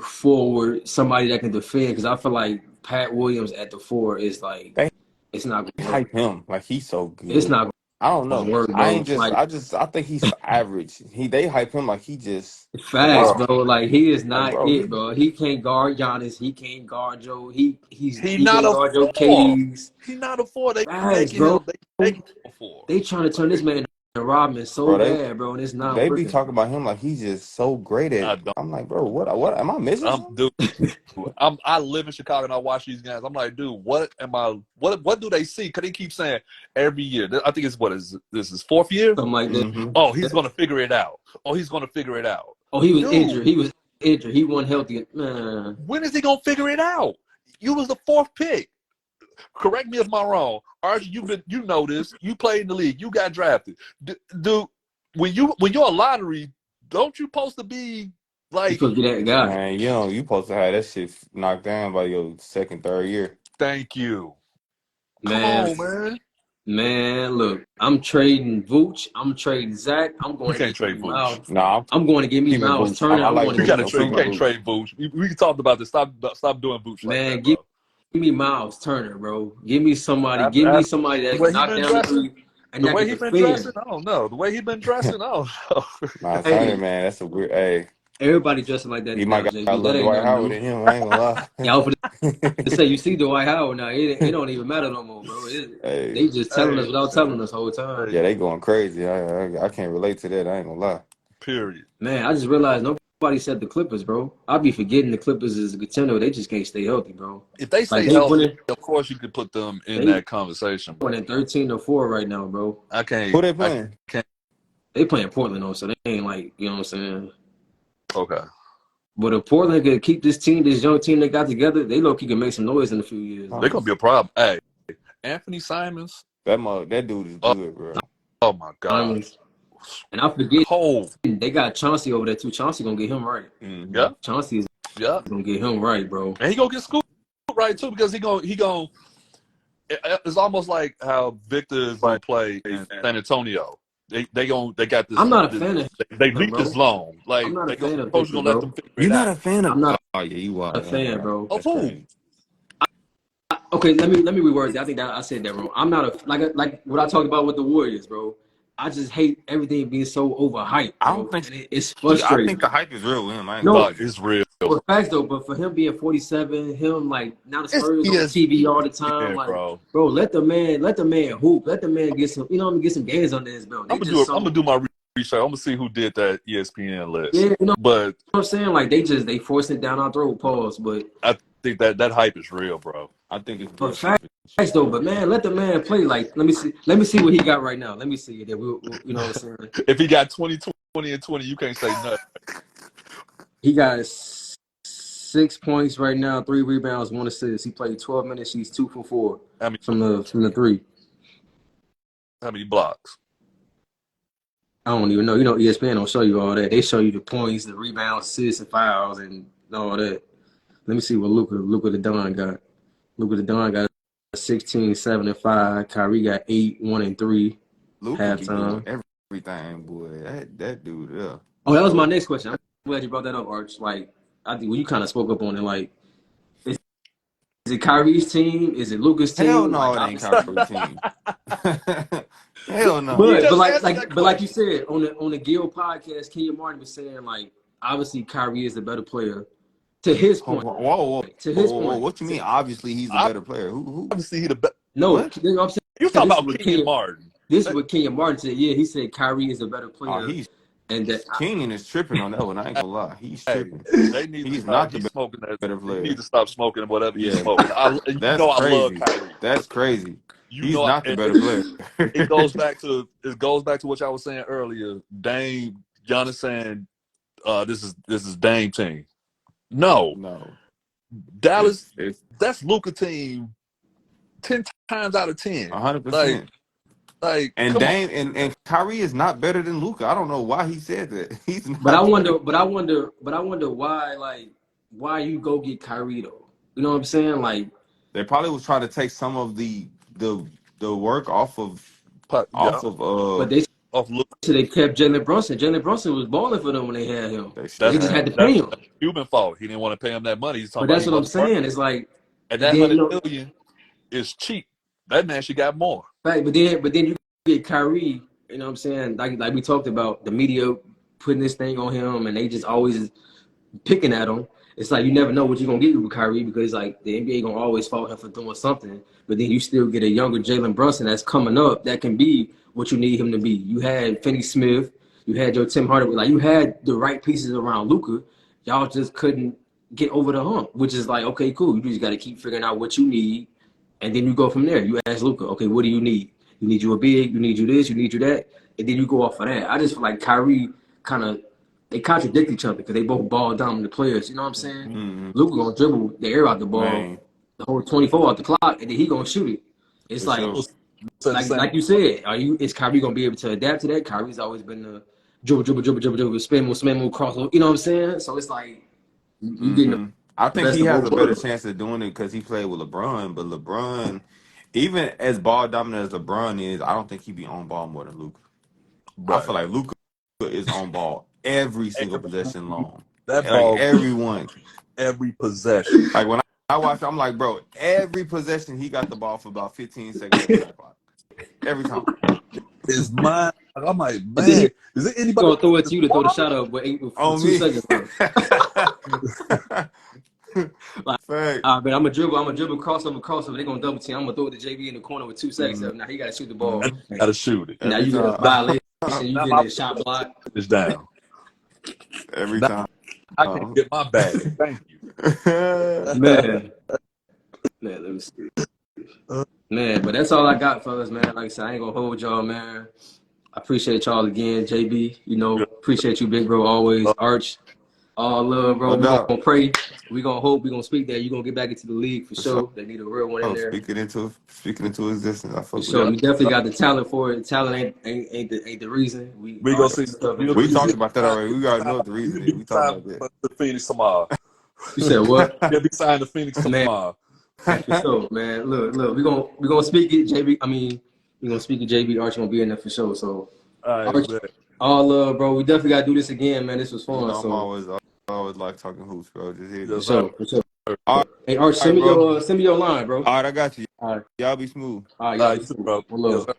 forward, somebody that can defend, because I feel like Pat Williams at the 4 is like it's not They gonna work. hype him like he's so good. It's not I don't know. gonna work, bro. I think he's average. They hype him like he just fast, bro. Like he is not bro. bro. He can't guard Giannis. He can't guard Joe. He not can't a guard Joe 4. KD's. He not a 4. They Fast, making bro. him. They making him a 4. They trying to turn this man into Rodman so bad, bro, and it's not They working. be talking about him like he's just so great at. I'm like, bro, what am I missing? I live in Chicago and I watch these guys. I'm like, dude, what do they see? Cause they keep saying every year. I think it's this is 4th year? Something like that. Mm-hmm. Oh, he's gonna figure it out. Oh, he's gonna figure it out. Oh, he was injured. He was injured. He wasn't healthy. Man. When is he gonna figure it out? You was the 4th pick. Correct me if I'm wrong. Archie, you know this. You played in the league. You got drafted. Dude, when you're a lottery, don't you supposed to be like? You supposed to be that guy. Man, you supposed to have that shit knocked down by your 2nd, 3rd year. Thank you. Man. Come on, man. Man, look, I'm trading Vooch. I'm trading Zach. I'm going to trade Vooch. No, I'm going to give me Miles Turner. You can't trade Vooch. We talked about this. Stop doing Vooch. Man, like that, give me Miles Turner, bro. Give me somebody. That can knock down the 3. And the way he's been dressing, I don't know. The way he's been dressing, I don't know. Miles Turner, man, that's a weird. Hey, everybody dressing like that. He might got a little Dwight Howard in him. I ain't gonna lie. Yeah, I was to say, you see Dwight Howard now. It don't even matter no more, bro. They just telling us without telling us the whole time. Yeah, they going crazy. I can't relate to that. I ain't gonna lie. Period. Man, I just realized nobody said the Clippers, bro. I'll be forgetting the Clippers is a contender. They just can't stay healthy, bro. If they stay healthy, of course you could put them in that conversation. Bro. They're 13-4 right now, bro. I can't. Who they playing? They playing Portland, though, so they ain't like, you know what I'm saying? Okay. But if Portland could keep this young team they got together, they low-key can make some noise in a few years. They're going to be a problem. Hey, Anthony Simons. That dude is good, bro. Oh, my God. And I forget, they got Chauncey over there, too. Chauncey going to get him right. Mm-hmm. Yeah. Chauncey is going to get him right, bro. And he going to get schooled right, too, because he going it's almost like how Victor is going to play in San Antonio. They got this. I'm not a fan of. They leaked this long. Like I'm not a fan of. Coach gonna let them figure it out. You're not a fan of. I'm not. Oh yeah, you are a fan, bro. Of who? Okay, let me reword that. I think that I said that wrong. I'm not a like what I talked about with the Warriors, bro. I just hate everything being so overhyped. Bro. I don't think it's frustrating. I think the hype is real with him. It's real. For facts though, but for him being 47, him like now the Spurs on TV all the time, like bro, let the man hoop, let the man get some, get some games under his belt. I'm gonna do my research. I'm gonna see who did that ESPN list. Yeah, but what I'm saying, like they forced it down our throat. Pause, but I think that hype is real, bro. I think it's for facts though, but man, let the man play. Like let me see what he got right now. Let me see that we'll you know what I'm saying. If he got 20, 20, and 20, you can't say nothing. He got 6 points right now, 3 rebounds, 1 assist. He played 12 minutes. He's 2 for 4 from the 3. How many blocks? I don't even know. ESPN don't show you all that. They show you the points, the rebounds, assists, and fouls, and all that. Let me see what Luka the Don got. Luka the Don got 16, 7, and 5. Kyrie got 8, 1, and 3. Halftime. Everything, boy. That dude, yeah. Oh, that was my next question. I'm glad you brought that up, Arch. Like, I think when you kind of spoke up on it, like, is it Kyrie's team? Is it Luka's team? Hell no, it ain't Kyrie's team. Hell no. But like you said on the Gill podcast, Kenya Martin was saying like obviously Kyrie is the better player. To his point. Whoa. To his point. What you mean? Obviously, he's the better player. Who? Obviously, he the best. No, I'm saying, you talking about Kenya Martin? This is what Kenya Martin said. Yeah, he said Kyrie is a better player. And that, Keenan is tripping on that one. I ain't gonna lie. He's Hey, tripping. they need to He's stop. not the He's smoking that. better He need player. to stop smoking whatever he's Yeah, smoking. You that's know I love crazy. Kyrie. That's crazy. You He's know, not the better player. it goes back to what I was saying earlier. Dame, Giannis saying, this is Dame team. No, No, Dallas, it's that's Luka team 10 times out of 10. 100%. Like, And come on. Dame and Kyrie is not better than Luka. I don't know why he said that. He's but I not better. wonder, why, like, why you go get Kyrie though? You know what I'm saying? Like, They probably was trying to take some of the work off of Yeah, but they off Luka. said they kept Jalen Brunson. Jalen Brunson was balling for them when they had him. They should They That's just had have. to pay him. Cuban fault. He didn't want to pay him that money. He's talking But about that's he what I'm wasn't worth saying. it. It's like, And and that then 100 million is cheap. That man should got more. right, but then you get Kyrie. You know what I'm saying? Like we talked about, the media putting this thing on him, and they just always picking at him. It's like you never know what you're gonna get with Kyrie, because like the NBA gonna always fault him for doing something. But then you still get a younger Jalen Brunson that's coming up that can be what you need him to be. You had Finney Smith, you had your Tim Hardaway, like you had the right pieces around Luka. Y'all just couldn't get over the hump, which is like, okay, cool. You just got to keep figuring out what you need, and then you go from there. You ask Luka, okay, what do you need? You need you a big, you need you this, you need you that, and then you go off of that. I just feel like Kyrie kind of, they contradict each other because they both ball dominant players. You know what I'm saying? Mm-hmm. Luka gonna dribble the air out the ball, Man, the whole 24 out the clock, and then he gonna shoot it. It's for like, sure. Said the same. like you said, is Kyrie gonna be able to adapt to that? Kyrie's always been the dribble, spin move, cross. You know what I'm saying? So it's like you getting the Mm-hmm. I think best he of has both a better worlds. chance of doing it because he played with LeBron. But LeBron, even as ball dominant as LeBron is, I don't think he be on ball more than Luka. I Right. feel like Luka is on ball every single possession long. That Like ball, everyone. every possession. Like when I watch, I'm like, bro, every possession he got the ball for about 15 seconds on the shot clock. Every time. Is mine. I'm like, And then he man, is there anybody gonna throw it to you to throw the water? shot up with On 2 me. seconds left. Like, Fact. but I'm a dribble, crossover. They're gonna double team. I'm gonna throw it to JB in the corner with 2 seconds left. Now he gotta shoot the ball. And I gotta shoot it. Now Every you get a time. violation. You Now get my a shot block. is down. Every Now time. I can't get my bag. Thank you. Man, let me see. Man, but that's all I got, fellas, man. Like I said, I ain't gonna hold y'all, man. I appreciate y'all again, JB. You know, appreciate you, big bro, always. Arch, all love, bro. No We doubt. gonna pray. We gonna hope. We gonna speak that you gonna get back into the league for For sure. sure. They need a real one in there Speaking into existence. I for fuck with sure. that. You definitely got the talent for it. Talent ain't the reason. We We all gonna that see. stuff in You'll We be, place. talked about that already. We already know what the reason you'll is. be We talked signed about that. to Phoenix tomorrow. You said what? You'll be signed to Phoenix Man, tomorrow. for sure, man. Look. We gonna speak it, JB. I mean, we gonna speak it, JB. Arch gonna be in there for sure. So. All right, Arch, man. all love, bro. We definitely gotta do this again, man. This was You fun. know, So I always like talking hoops, bro. Just hit for me. Yes, sir. sure, for sure. All Hey, Arch, right, bro. send me your line, bro. All right, I got you. All right, Y'all be smooth. all right, All y'all right, be you too, smooth. bro. One Yes, love. sir.